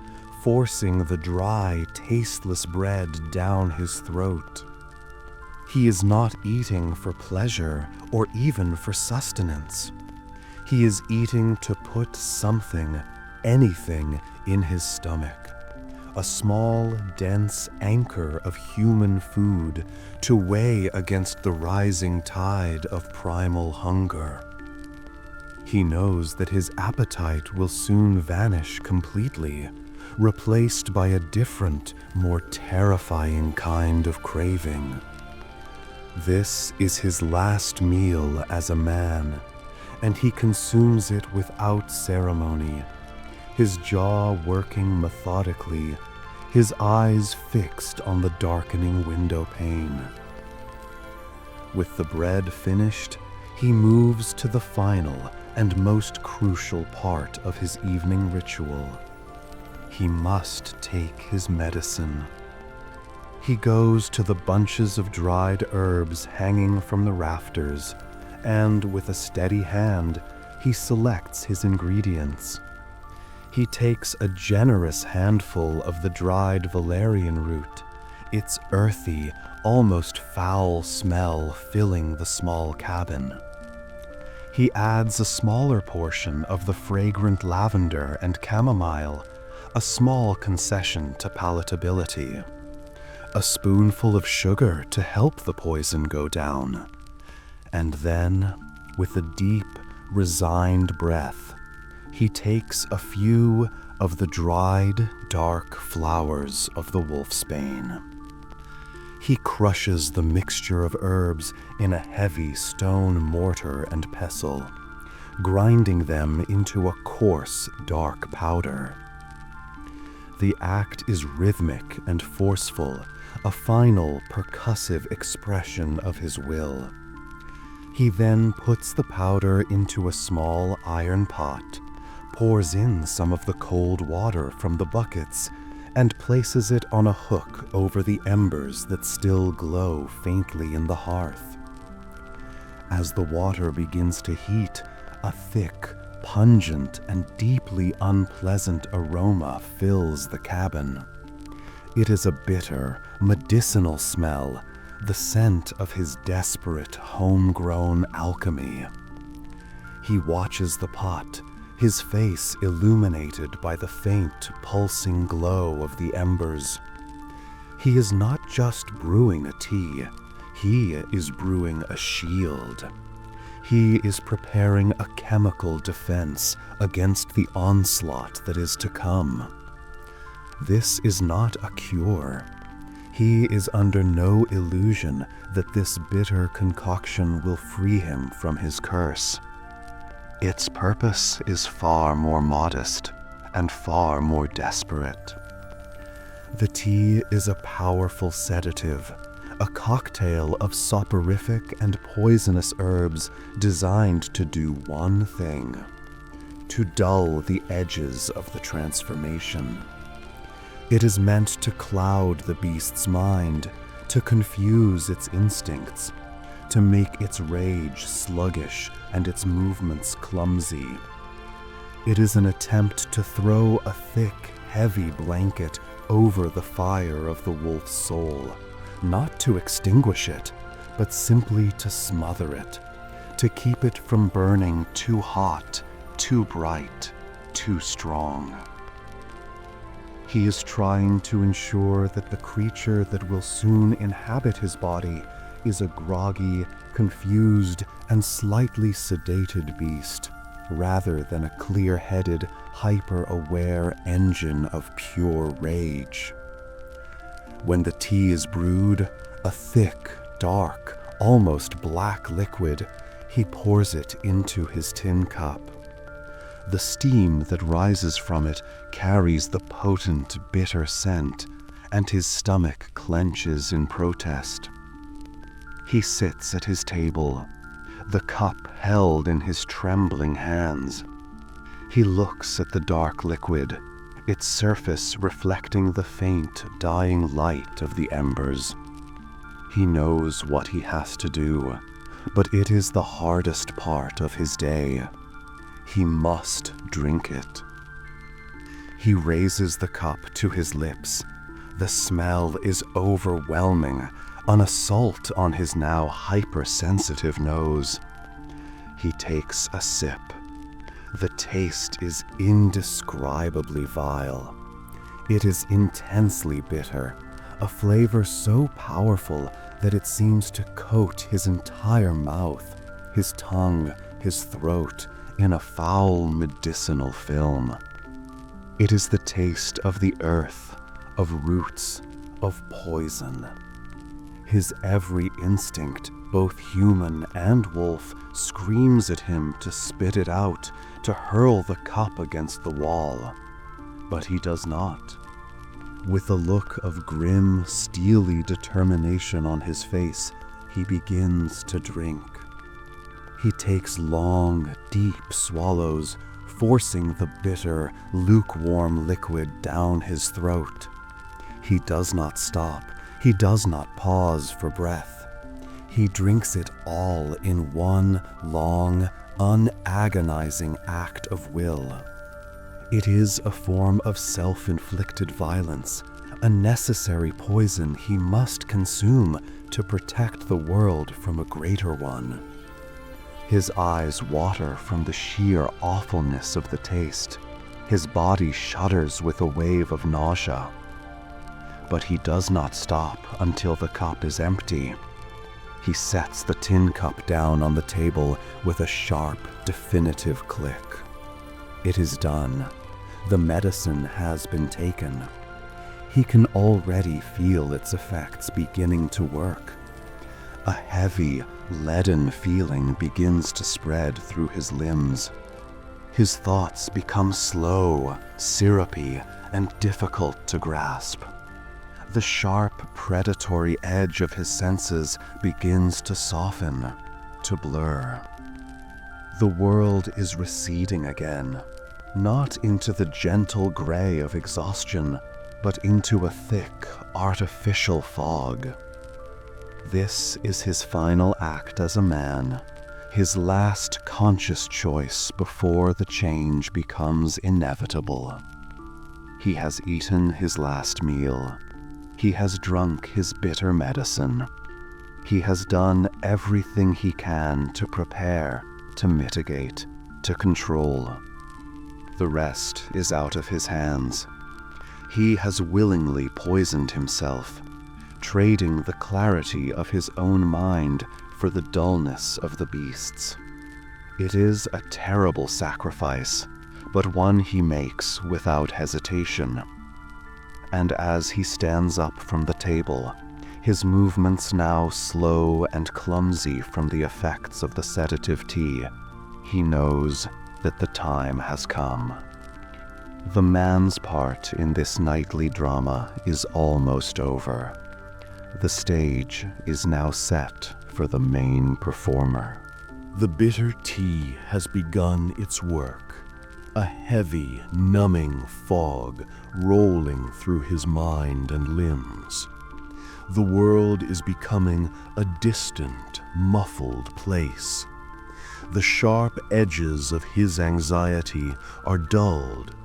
forcing the dry, tasteless bread down his throat. He is not eating for pleasure or even for sustenance. He is eating to put something, anything, in his stomach. A small, dense anchor of human food to weigh against the rising tide of primal hunger. He knows that his appetite will soon vanish completely, replaced by a different, more terrifying kind of craving. This is his last meal as a man, and he consumes it without ceremony, his jaw working methodically, his eyes fixed on the darkening window pane. With the bread finished, he moves to the final and most crucial part of his evening ritual. He must take his medicine. He goes to the bunches of dried herbs hanging from the rafters, and with a steady hand, he selects his ingredients. He takes a generous handful of the dried valerian root, its earthy, almost foul smell filling the small cabin. He adds a smaller portion of the fragrant lavender and chamomile, a small concession to palatability. A spoonful of sugar to help the poison go down. And then, with a deep, resigned breath, he takes a few of the dried, dark flowers of the wolfsbane. He crushes the mixture of herbs in a heavy stone mortar and pestle, grinding them into a coarse, dark powder. The act is rhythmic and forceful, a final, percussive expression of his will. He then puts the powder into a small iron pot, pours in some of the cold water from the buckets, and places it on a hook over the embers that still glow faintly in the hearth. As the water begins to heat, a thick, pungent, and deeply unpleasant aroma fills the cabin. It is a bitter, medicinal smell, the scent of his desperate, homegrown alchemy. He watches the pot, his face illuminated by the faint, pulsing glow of the embers. He is not just brewing a tea, he is brewing a shield. He is preparing a chemical defense against the onslaught that is to come. This is not a cure. He is under no illusion that this bitter concoction will free him from his curse. Its purpose is far more modest and far more desperate. The tea is a powerful sedative, a cocktail of soporific and poisonous herbs designed to do one thing: to dull the edges of the transformation. It is meant to cloud the beast's mind, to confuse its instincts, to make its rage sluggish and its movements clumsy. It is an attempt to throw a thick, heavy blanket over the fire of the wolf's soul, not to extinguish it, but simply to smother it, to keep it from burning too hot, too bright, too strong. He is trying to ensure that the creature that will soon inhabit his body is a groggy, confused, and slightly sedated beast, rather than a clear-headed, hyper-aware engine of pure rage. When the tea is brewed, a thick, dark, almost black liquid, he pours it into his tin cup. The steam that rises from it carries the potent, bitter scent, and his stomach clenches in protest. He sits at his table, the cup held in his trembling hands. He looks at the dark liquid, its surface reflecting the faint, dying light of the embers. He knows what he has to do, but it is the hardest part of his day. He must drink it. He raises the cup to his lips. The smell is overwhelming, an assault on his now hypersensitive nose. He takes a sip. The taste is indescribably vile. It is intensely bitter, a flavor so powerful that it seems to coat his entire mouth, his tongue, his throat, in a foul medicinal film. It is the taste of the earth, of roots, of poison. His every instinct, both human and wolf, screams at him to spit it out, to hurl the cup against the wall. But he does not. With a look of grim, steely determination on his face, he begins to drink. He takes long, deep swallows, forcing the bitter, lukewarm liquid down his throat. He does not stop. He does not pause for breath. He drinks it all in one long, unagonizing act of will. It is a form of self-inflicted violence, a necessary poison he must consume to protect the world from a greater one. His eyes water from the sheer awfulness of the taste. His body shudders with a wave of nausea. But he does not stop until the cup is empty. He sets the tin cup down on the table with a sharp, definitive click. It is done. The medicine has been taken. He can already feel its effects beginning to work. A heavy, leaden feeling begins to spread through his limbs. His thoughts become slow, syrupy, and difficult to grasp. The sharp, predatory edge of his senses begins to soften, to blur. The world is receding again, not into the gentle gray of exhaustion, but into a thick, artificial fog. This is his final act as a man, his last conscious choice before the change becomes inevitable. He has eaten his last meal. He has drunk his bitter medicine. He has done everything he can to prepare, to mitigate, to control. The rest is out of his hands. He has willingly poisoned himself, trading the clarity of his own mind for the dullness of the beast's. It is a terrible sacrifice, but one he makes without hesitation. And as he stands up from the table, his movements now slow and clumsy from the effects of the sedative tea, he knows that the time has come. The man's part in this nightly drama is almost over. The stage is now set for the main performer. The bitter tea has begun its work, a heavy, numbing fog rolling through his mind and limbs. The world is becoming a distant, muffled place. The sharp edges of his anxiety are dulled,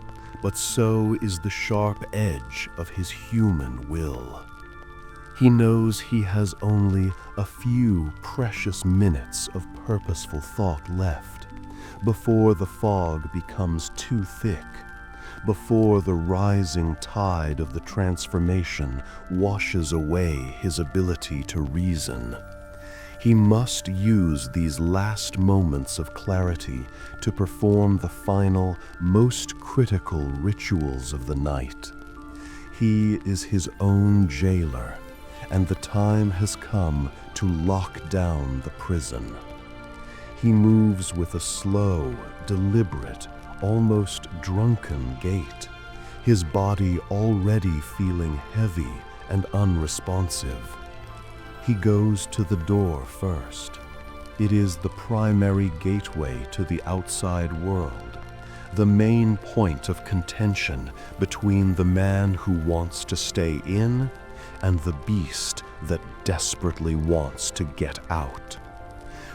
but so is the sharp edge of his human will. He knows he has only a few precious minutes of purposeful thought left before the fog becomes too thick, before the rising tide of the transformation washes away his ability to reason. He must use these last moments of clarity to perform the final, most critical rituals of the night. He is his own jailer, and the time has come to lock down the prison. He moves with a slow, deliberate, almost drunken gait, his body already feeling heavy and unresponsive. He goes to the door first. It is the primary gateway to the outside world, the main point of contention between the man who wants to stay in and the beast that desperately wants to get out.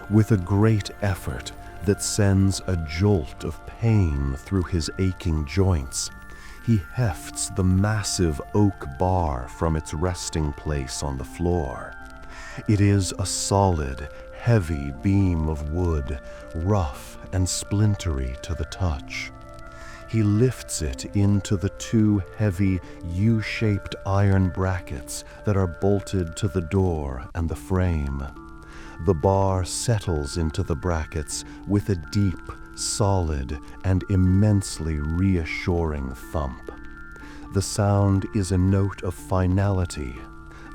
With a great effort that sends a jolt of pain through his aching joints, he hefts the massive oak bar from its resting place on the floor. It is a solid, heavy beam of wood, rough and splintery to the touch. He lifts it into the two heavy U-shaped iron brackets that are bolted to the door and the frame. The bar settles into the brackets with a deep, solid, and immensely reassuring thump. The sound is a note of finality,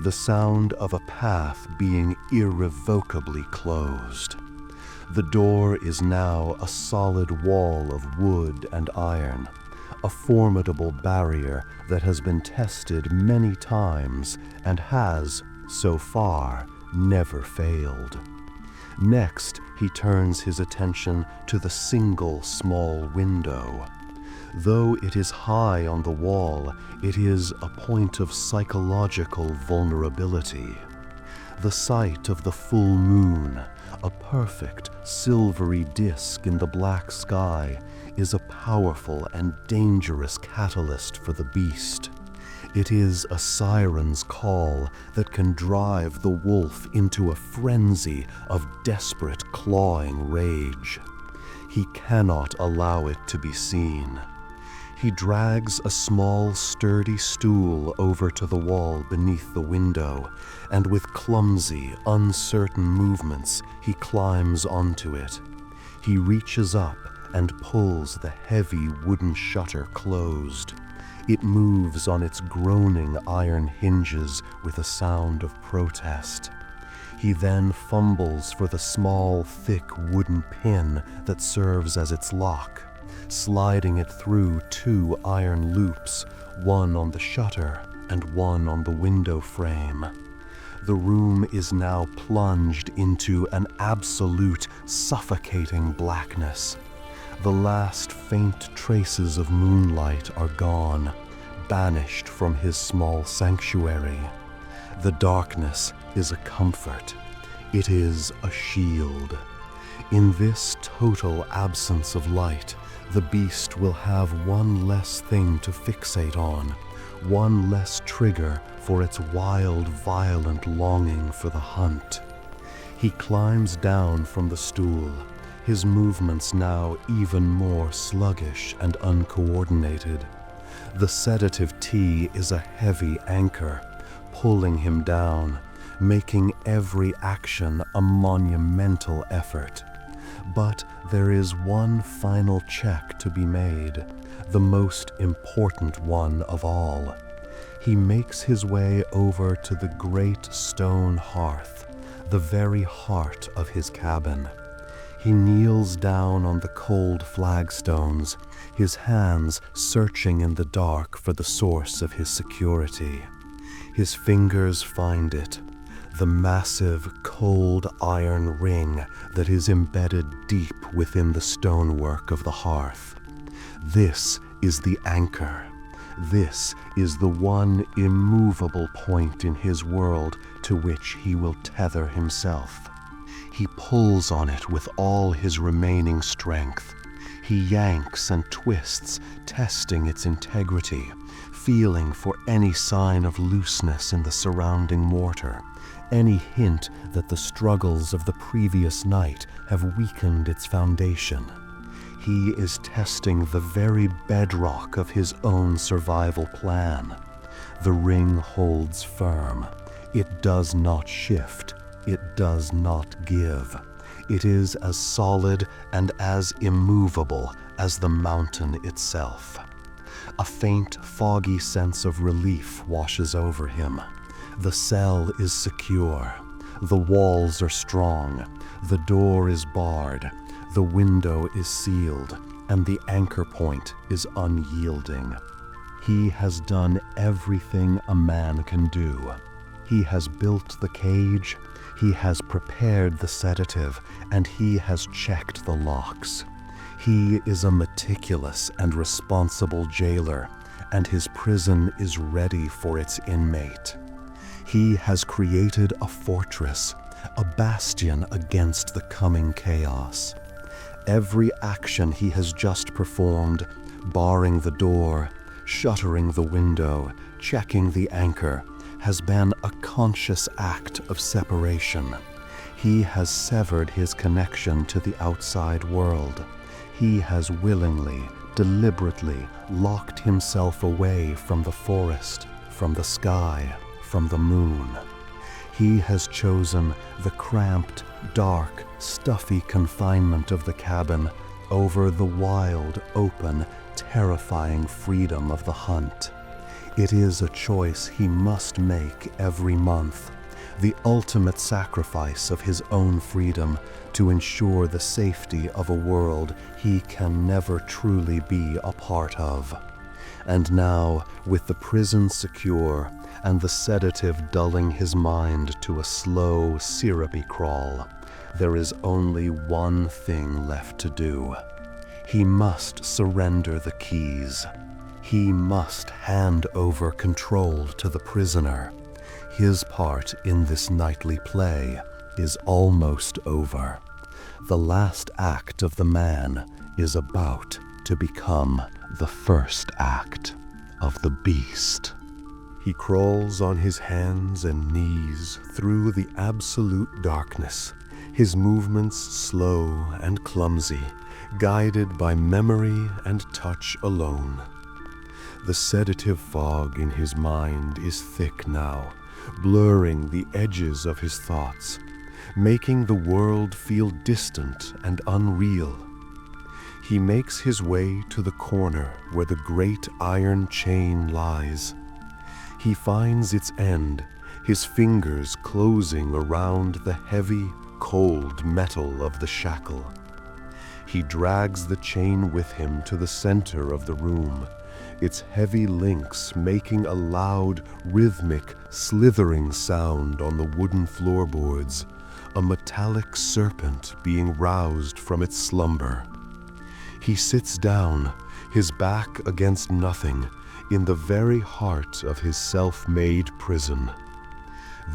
the sound of a path being irrevocably closed. The door is now a solid wall of wood and iron, a formidable barrier that has been tested many times and has, so far, never failed. Next, he turns his attention to the single small window. Though it is high on the wall, it is a point of psychological vulnerability. The sight of the full moon, a perfect silvery disk in the black sky, is a powerful and dangerous catalyst for the beast. It is a siren's call that can drive the wolf into a frenzy of desperate clawing rage. He cannot allow it to be seen. He drags a small, sturdy stool over to the wall beneath the window, and with clumsy, uncertain movements, he climbs onto it. He reaches up and pulls the heavy wooden shutter closed. It moves on its groaning iron hinges with a sound of protest. He then fumbles for the small, thick wooden pin that serves as its lock, sliding it through two iron loops, one on the shutter and one on the window frame. The room is now plunged into an absolute, suffocating blackness. The last faint traces of moonlight are gone, banished from his small sanctuary. The darkness is a comfort. It is a shield. In this total absence of light, the beast will have one less thing to fixate on, one less trigger for its wild, violent longing for the hunt. He climbs down from the stool, his movements now even more sluggish and uncoordinated. The sedative tea is a heavy anchor, pulling him down, making every action a monumental effort. But there is one final check to be made, the most important one of all. He makes his way over to the great stone hearth, the very heart of his cabin. He kneels down on the cold flagstones, his hands searching in the dark for the source of his security. His fingers find it, the massive, cold iron ring that is embedded deep within the stonework of the hearth. This is the anchor. This is the one immovable point in his world to which he will tether himself. He pulls on it with all his remaining strength. He yanks and twists, testing its integrity, feeling for any sign of looseness in the surrounding mortar, any hint that the struggles of the previous night have weakened its foundation. He is testing the very bedrock of his own survival plan. The ring holds firm. It does not shift. It does not give. It is as solid and as immovable as the mountain itself. A faint, foggy sense of relief washes over him. The cell is secure. The walls are strong. The door is barred. The window is sealed, and the anchor point is unyielding. He has done everything a man can do. He has built the cage, he has prepared the sedative, and he has checked the locks. He is a meticulous and responsible jailer, and his prison is ready for its inmate. He has created a fortress, a bastion against the coming chaos. Every action he has just performed, barring the door, shuttering the window, checking the anchor, has been a conscious act of separation. He has severed his connection to the outside world. He has willingly, deliberately locked himself away from the forest, from the sky, from the moon. He has chosen the cramped, dark, stuffy confinement of the cabin over the wild, open, terrifying freedom of the hunt. It is a choice he must make every month, the ultimate sacrifice of his own freedom to ensure the safety of a world he can never truly be a part of. And now, with the prison secure and the sedative dulling his mind to a slow, syrupy crawl, there is only one thing left to do. He must surrender the keys. He must hand over control to the prisoner. His part in this nightly play is almost over. The last act of the man is about to become the first act of the beast. He crawls on his hands and knees through the absolute darkness, his movements slow and clumsy, guided by memory and touch alone. The sedative fog in his mind is thick now, blurring the edges of his thoughts, making the world feel distant and unreal. He makes his way to the corner where the great iron chain lies. He finds its end, his fingers closing around the heavy, cold metal of the shackle. He drags the chain with him to the center of the room, its heavy links making a loud, rhythmic, slithering sound on the wooden floorboards, a metallic serpent being roused from its slumber. He sits down, his back against nothing, in the very heart of his self-made prison.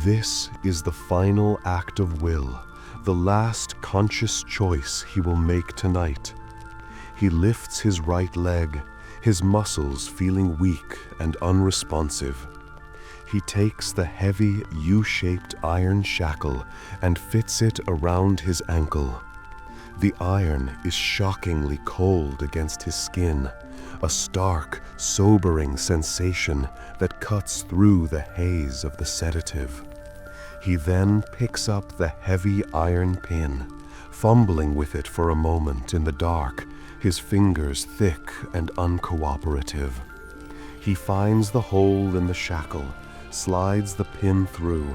This is the final act of will, the last conscious choice he will make tonight. He lifts his right leg, his muscles feeling weak and unresponsive. He takes the heavy U-shaped iron shackle and fits it around his ankle. The iron is shockingly cold against his skin, a stark, sobering sensation that cuts through the haze of the sedative. He then picks up the heavy iron pin, fumbling with it for a moment in the dark, his fingers thick and uncooperative. He finds the hole in the shackle, slides the pin through,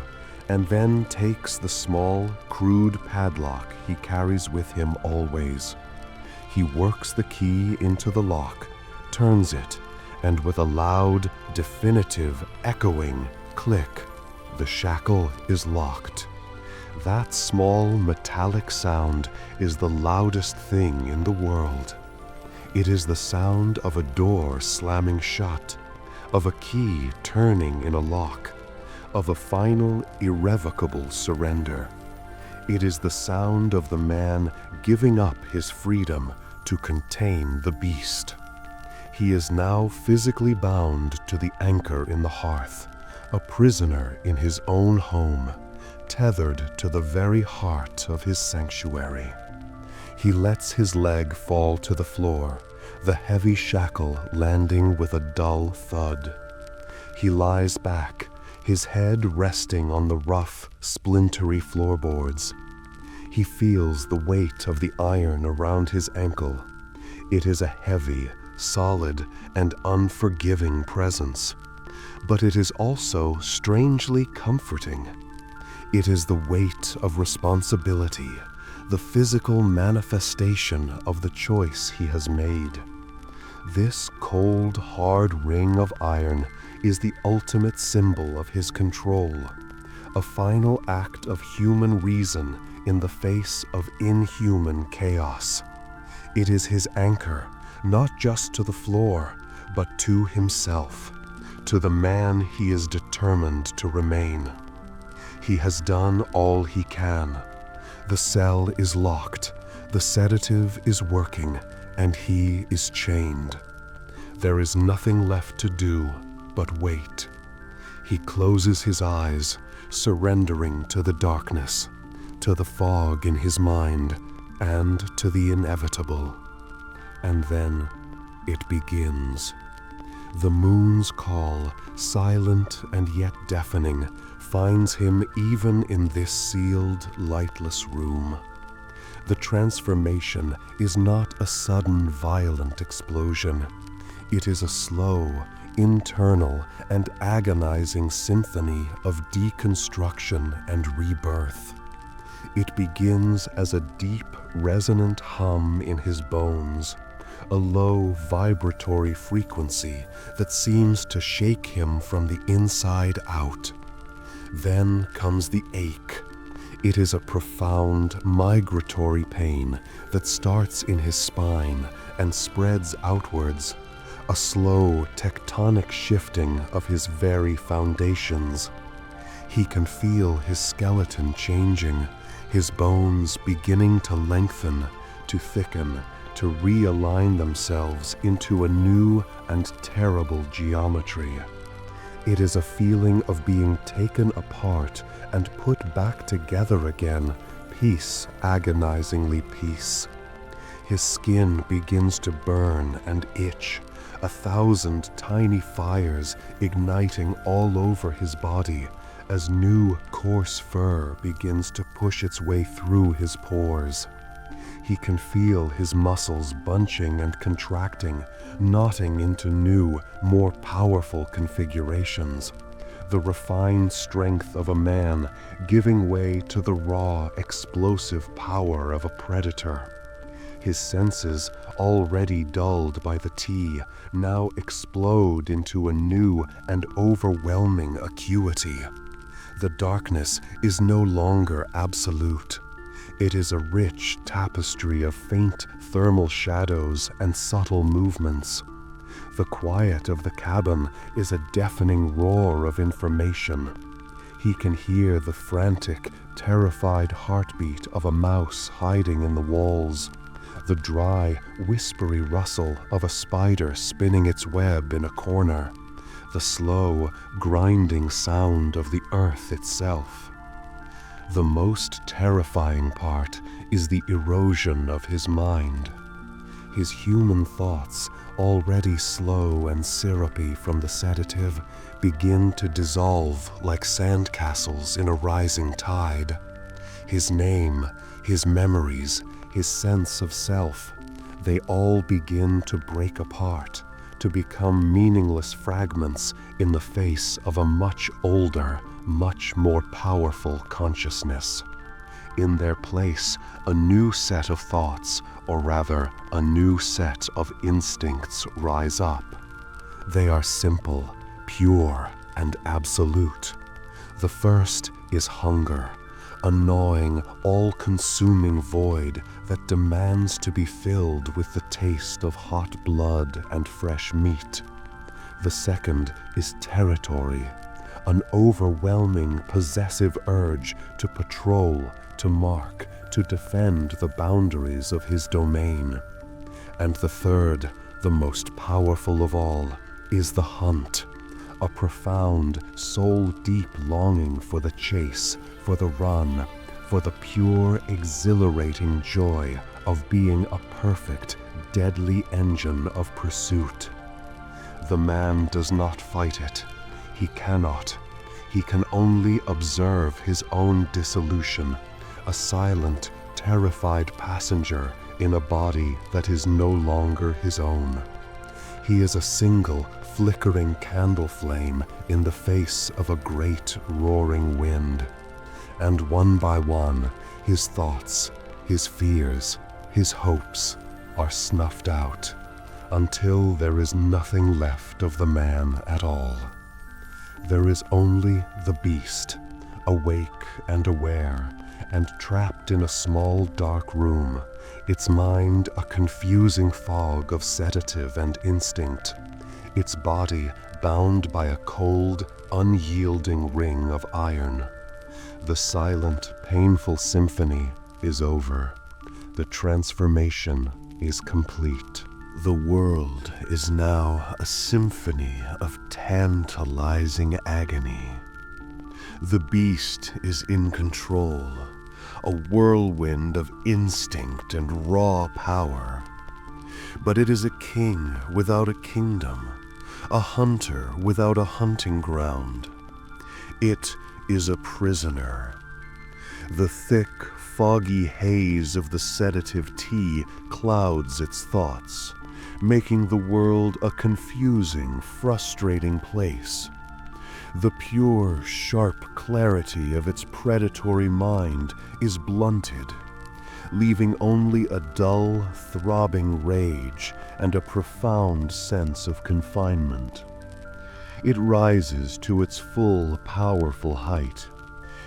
and then takes the small, crude padlock he carries with him always. He works the key into the lock, turns it, and with a loud, definitive, echoing click, the shackle is locked. That small metallic sound is the loudest thing in the world. It is the sound of a door slamming shut, of a key turning in a lock, of a final, irrevocable surrender. It is the sound of the man giving up his freedom to contain the beast. He is now physically bound to the anchor in the hearth, a prisoner in his own home, tethered to the very heart of his sanctuary. He lets his leg fall to the floor, the heavy shackle landing with a dull thud. He lies back, his head resting on the rough, splintery floorboards. He feels the weight of the iron around his ankle. It is a heavy, solid, and unforgiving presence, but it is also strangely comforting. It is the weight of responsibility, the physical manifestation of the choice he has made. This cold, hard ring of iron is the ultimate symbol of his control, a final act of human reason in the face of inhuman chaos. It is his anchor, not just to the floor, but to himself, To the man he is determined to remain. He has done all he can. The cell is locked, the sedative is working, and he is chained. There is nothing left to do but wait. He closes his eyes, surrendering to the darkness, to the fog in his mind, and to the inevitable. And then it begins. The moon's call, silent and yet deafening, finds him even in this sealed, lightless room. The transformation is not a sudden, violent explosion. It is a slow, internal, and agonizing symphony of deconstruction and rebirth. It begins as a deep, resonant hum in his bones, a low, vibratory frequency that seems to shake him from the inside out. Then comes the ache. It is a profound, migratory pain that starts in his spine and spreads outwards, a slow, tectonic shifting of his very foundations. He can feel his skeleton changing, his bones beginning to lengthen, to thicken, to realign themselves into a new and terrible geometry. It is a feeling of being taken apart and put back together again, piece agonizingly piece. His skin begins to burn and itch, 1,000 tiny fires igniting all over his body as new, coarse fur begins to push its way through his pores. He can feel his muscles bunching and contracting, knotting into new, more powerful configurations. The refined strength of a man giving way to the raw, explosive power of a predator. His senses, already dulled by the tea, now explode into a new and overwhelming acuity. The darkness is no longer absolute. It is a rich tapestry of faint thermal shadows and subtle movements. The quiet of the cabin is a deafening roar of information. He can hear the frantic, terrified heartbeat of a mouse hiding in the walls, the dry, whispery rustle of a spider spinning its web in a corner, the slow, grinding sound of the earth itself. The most terrifying part is the erosion of his mind. His human thoughts, already slow and syrupy from the sedative, begin to dissolve like sandcastles in a rising tide. His name, his memories, his sense of self, they all begin to break apart, to become meaningless fragments in the face of a much older, much more powerful consciousness. In their place, a new set of thoughts, or rather, a new set of instincts rise up. They are simple, pure, and absolute. The first is hunger, a gnawing, all-consuming void that demands to be filled with the taste of hot blood and fresh meat. The second is territory, an overwhelming, possessive urge to patrol, to mark, to defend the boundaries of his domain. And the third, the most powerful of all, is the hunt, a profound, soul-deep longing for the chase, for the run, for the pure, exhilarating joy of being a perfect, deadly engine of pursuit. The man does not fight it. He cannot. He can only observe his own dissolution, a silent, terrified passenger in a body that is no longer his own. He is a single, flickering candle flame in the face of a great, roaring wind. And one by one, his thoughts, his fears, his hopes are snuffed out, until there is nothing left of the man at all. There is only the beast, awake and aware, and trapped in a small dark room, its mind a confusing fog of sedative and instinct, its body bound by a cold, unyielding ring of iron. The silent, painful symphony is over. The transformation is complete. The world is now a symphony of tantalizing agony. The beast is in control, a whirlwind of instinct and raw power. But it is a king without a kingdom, a hunter without a hunting ground. It is a prisoner. The thick, foggy haze of the sedative tea clouds its thoughts, making the world a confusing, frustrating place. The pure, sharp clarity of its predatory mind is blunted, leaving only a dull, throbbing rage and a profound sense of confinement. It rises to its full, powerful height,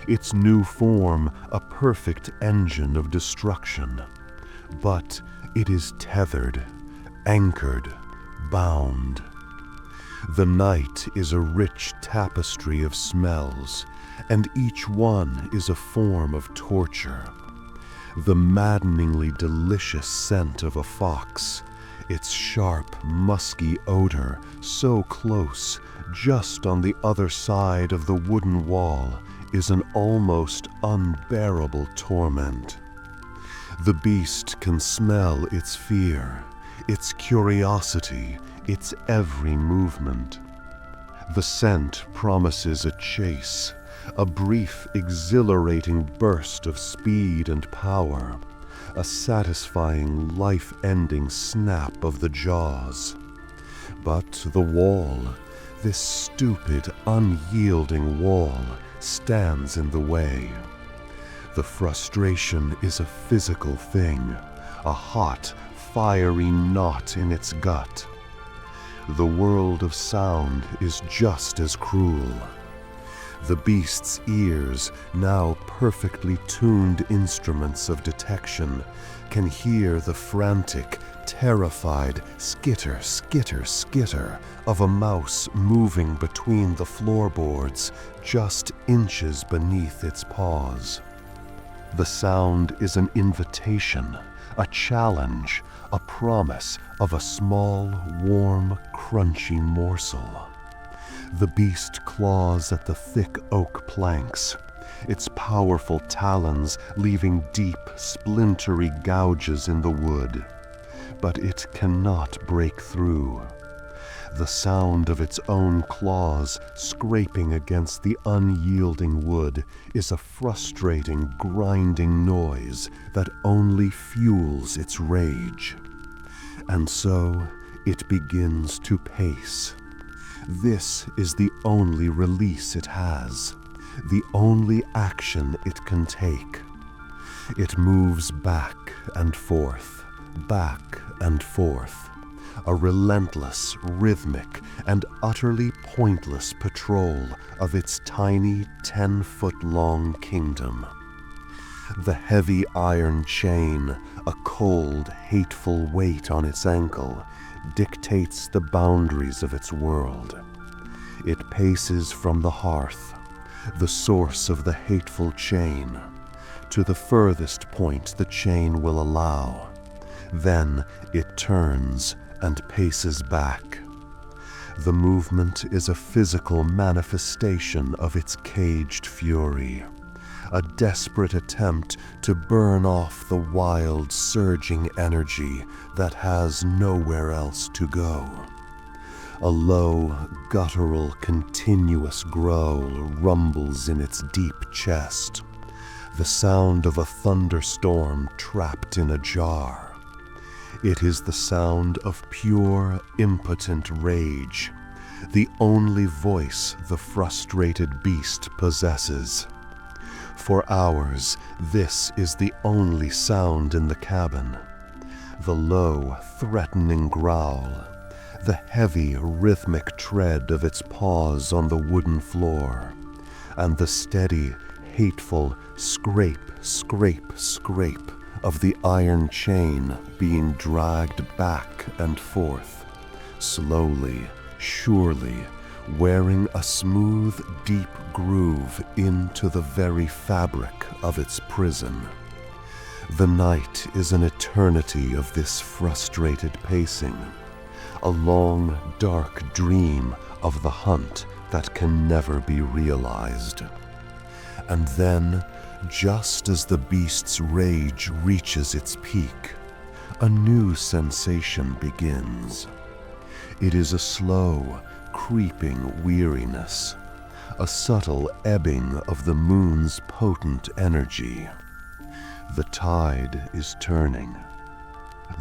its new form a perfect engine of destruction. But it is tethered, anchored, bound. The night is a rich tapestry of smells, and each one is a form of torture. The maddeningly delicious scent of a fox, its sharp, musky odor so close, just on the other side of the wooden wall, is an almost unbearable torment. The beast can smell its fear, its curiosity, its every movement. The scent promises a chase, a brief, exhilarating burst of speed and power, a satisfying, life-ending snap of the jaws. But the wall, this stupid, unyielding wall, stands in the way. The frustration is a physical thing, a hot, fiery knot in its gut. The world of sound is just as cruel. The beast's ears, now perfectly tuned instruments of detection, can hear the frantic, terrified skitter, skitter, skitter of a mouse moving between the floorboards just inches beneath its paws. The sound is an invitation, a challenge, a promise of a small, warm, crunchy morsel. The beast claws at the thick oak planks, its powerful talons leaving deep, splintery gouges in the wood. But it cannot break through. The sound of its own claws scraping against the unyielding wood is a frustrating, grinding noise that only fuels its rage. And so it begins to pace. This is the only release it has, the only action it can take. It moves back and forth, a relentless, rhythmic, and utterly pointless patrol of its tiny 10-foot-long kingdom. The heavy iron chain, a cold, hateful weight on its ankle, dictates the boundaries of its world. It paces from the hearth, the source of the hateful chain, to the furthest point the chain will allow. Then it turns and paces back. The movement is a physical manifestation of its caged fury, a desperate attempt to burn off the wild, surging energy that has nowhere else to go. A low, guttural, continuous growl rumbles in its deep chest, the sound of a thunderstorm trapped in a jar. It is the sound of pure, impotent rage, the only voice the frustrated beast possesses. For hours, this is the only sound in the cabin. The low, threatening growl, the heavy, rhythmic tread of its paws on the wooden floor, and the steady, hateful scrape, scrape, scrape of the iron chain being dragged back and forth, slowly, surely, wearing a smooth, deep groove into the very fabric of its prison. The night is an eternity of this frustrated pacing, a long, dark dream of the hunt that can never be realized. And then, just as the beast's rage reaches its peak, a new sensation begins. It is a slow, creeping weariness, a subtle ebbing of the moon's potent energy. The tide is turning.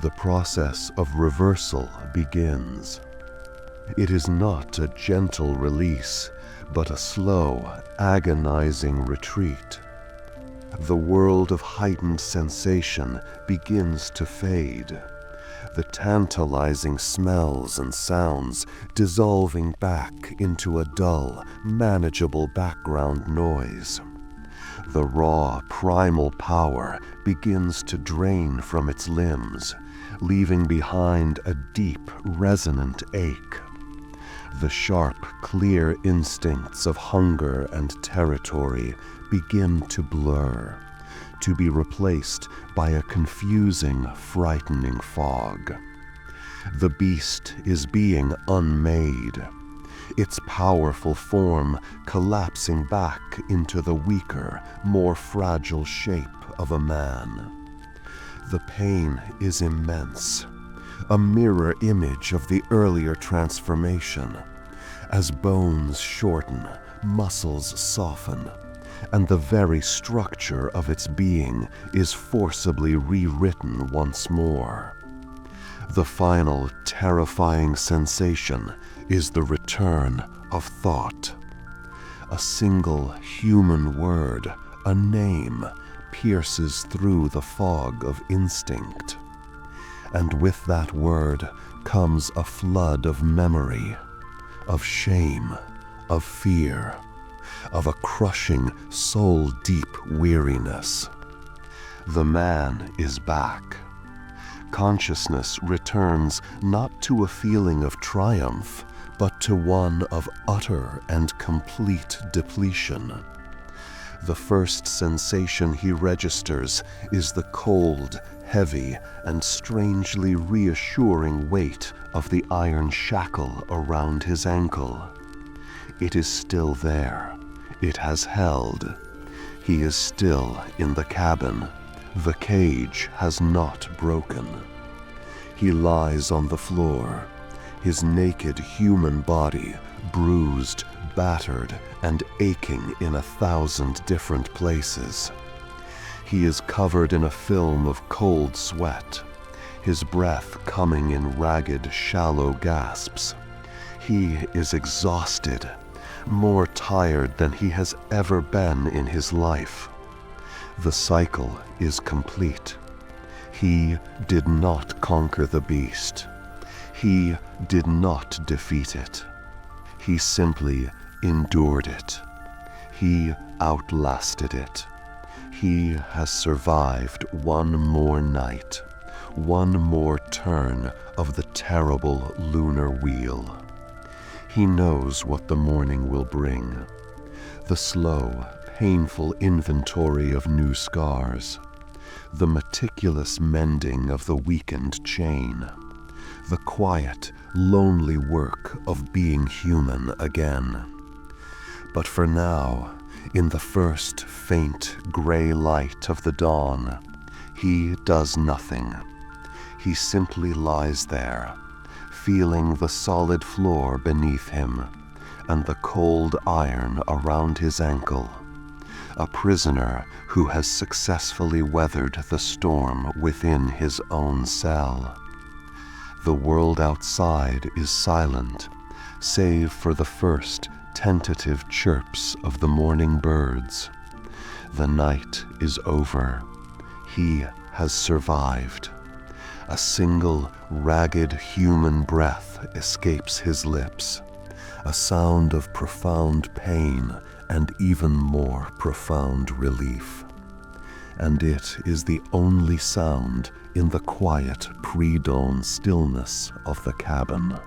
The process of reversal begins. It is not a gentle release, but a slow, agonizing retreat. The world of heightened sensation begins to fade, the tantalizing smells and sounds dissolving back into a dull, manageable background noise. The raw, primal power begins to drain from its limbs, leaving behind a deep, resonant ache. The sharp, clear instincts of hunger and territory begin to blur, to be replaced by a confusing, frightening fog. The beast is being unmade, its powerful form collapsing back into the weaker, more fragile shape of a man. The pain is immense, a mirror image of the earlier transformation. As bones shorten, muscles soften, and the very structure of its being is forcibly rewritten once more. The final terrifying sensation is the return of thought. A single human word, a name, pierces through the fog of instinct. And with that word comes a flood of memory, of shame, of fear, of a crushing, soul-deep weariness. The man is back. Consciousness returns not to a feeling of triumph, but to one of utter and complete depletion. The first sensation he registers is the cold, heavy, and strangely reassuring weight of the iron shackle around his ankle. It is still there. It has held. He is still in the cabin. The cage has not broken. He lies on the floor, his naked human body bruised, battered, and aching in 1,000 different places. He is covered in a film of cold sweat, his breath coming in ragged, shallow gasps. He is exhausted, more tired than he has ever been in his life. The cycle is complete. He did not conquer the beast. He did not defeat it. He simply endured it. He outlasted it. He has survived one more night, one more turn of the terrible lunar wheel. He knows what the morning will bring. The slow, painful inventory of new scars. The meticulous mending of the weakened chain. The quiet, lonely work of being human again. But for now, in the first faint gray light of the dawn, he does nothing. He simply lies there, feeling the solid floor beneath him and the cold iron around his ankle. A prisoner who has successfully weathered the storm within his own cell. The world outside is silent, save for the first tentative chirps of the morning birds. The night is over. He has survived. A single, ragged human breath escapes his lips, a sound of profound pain and even more profound relief. And it is the only sound in the quiet pre-dawn stillness of the cabin.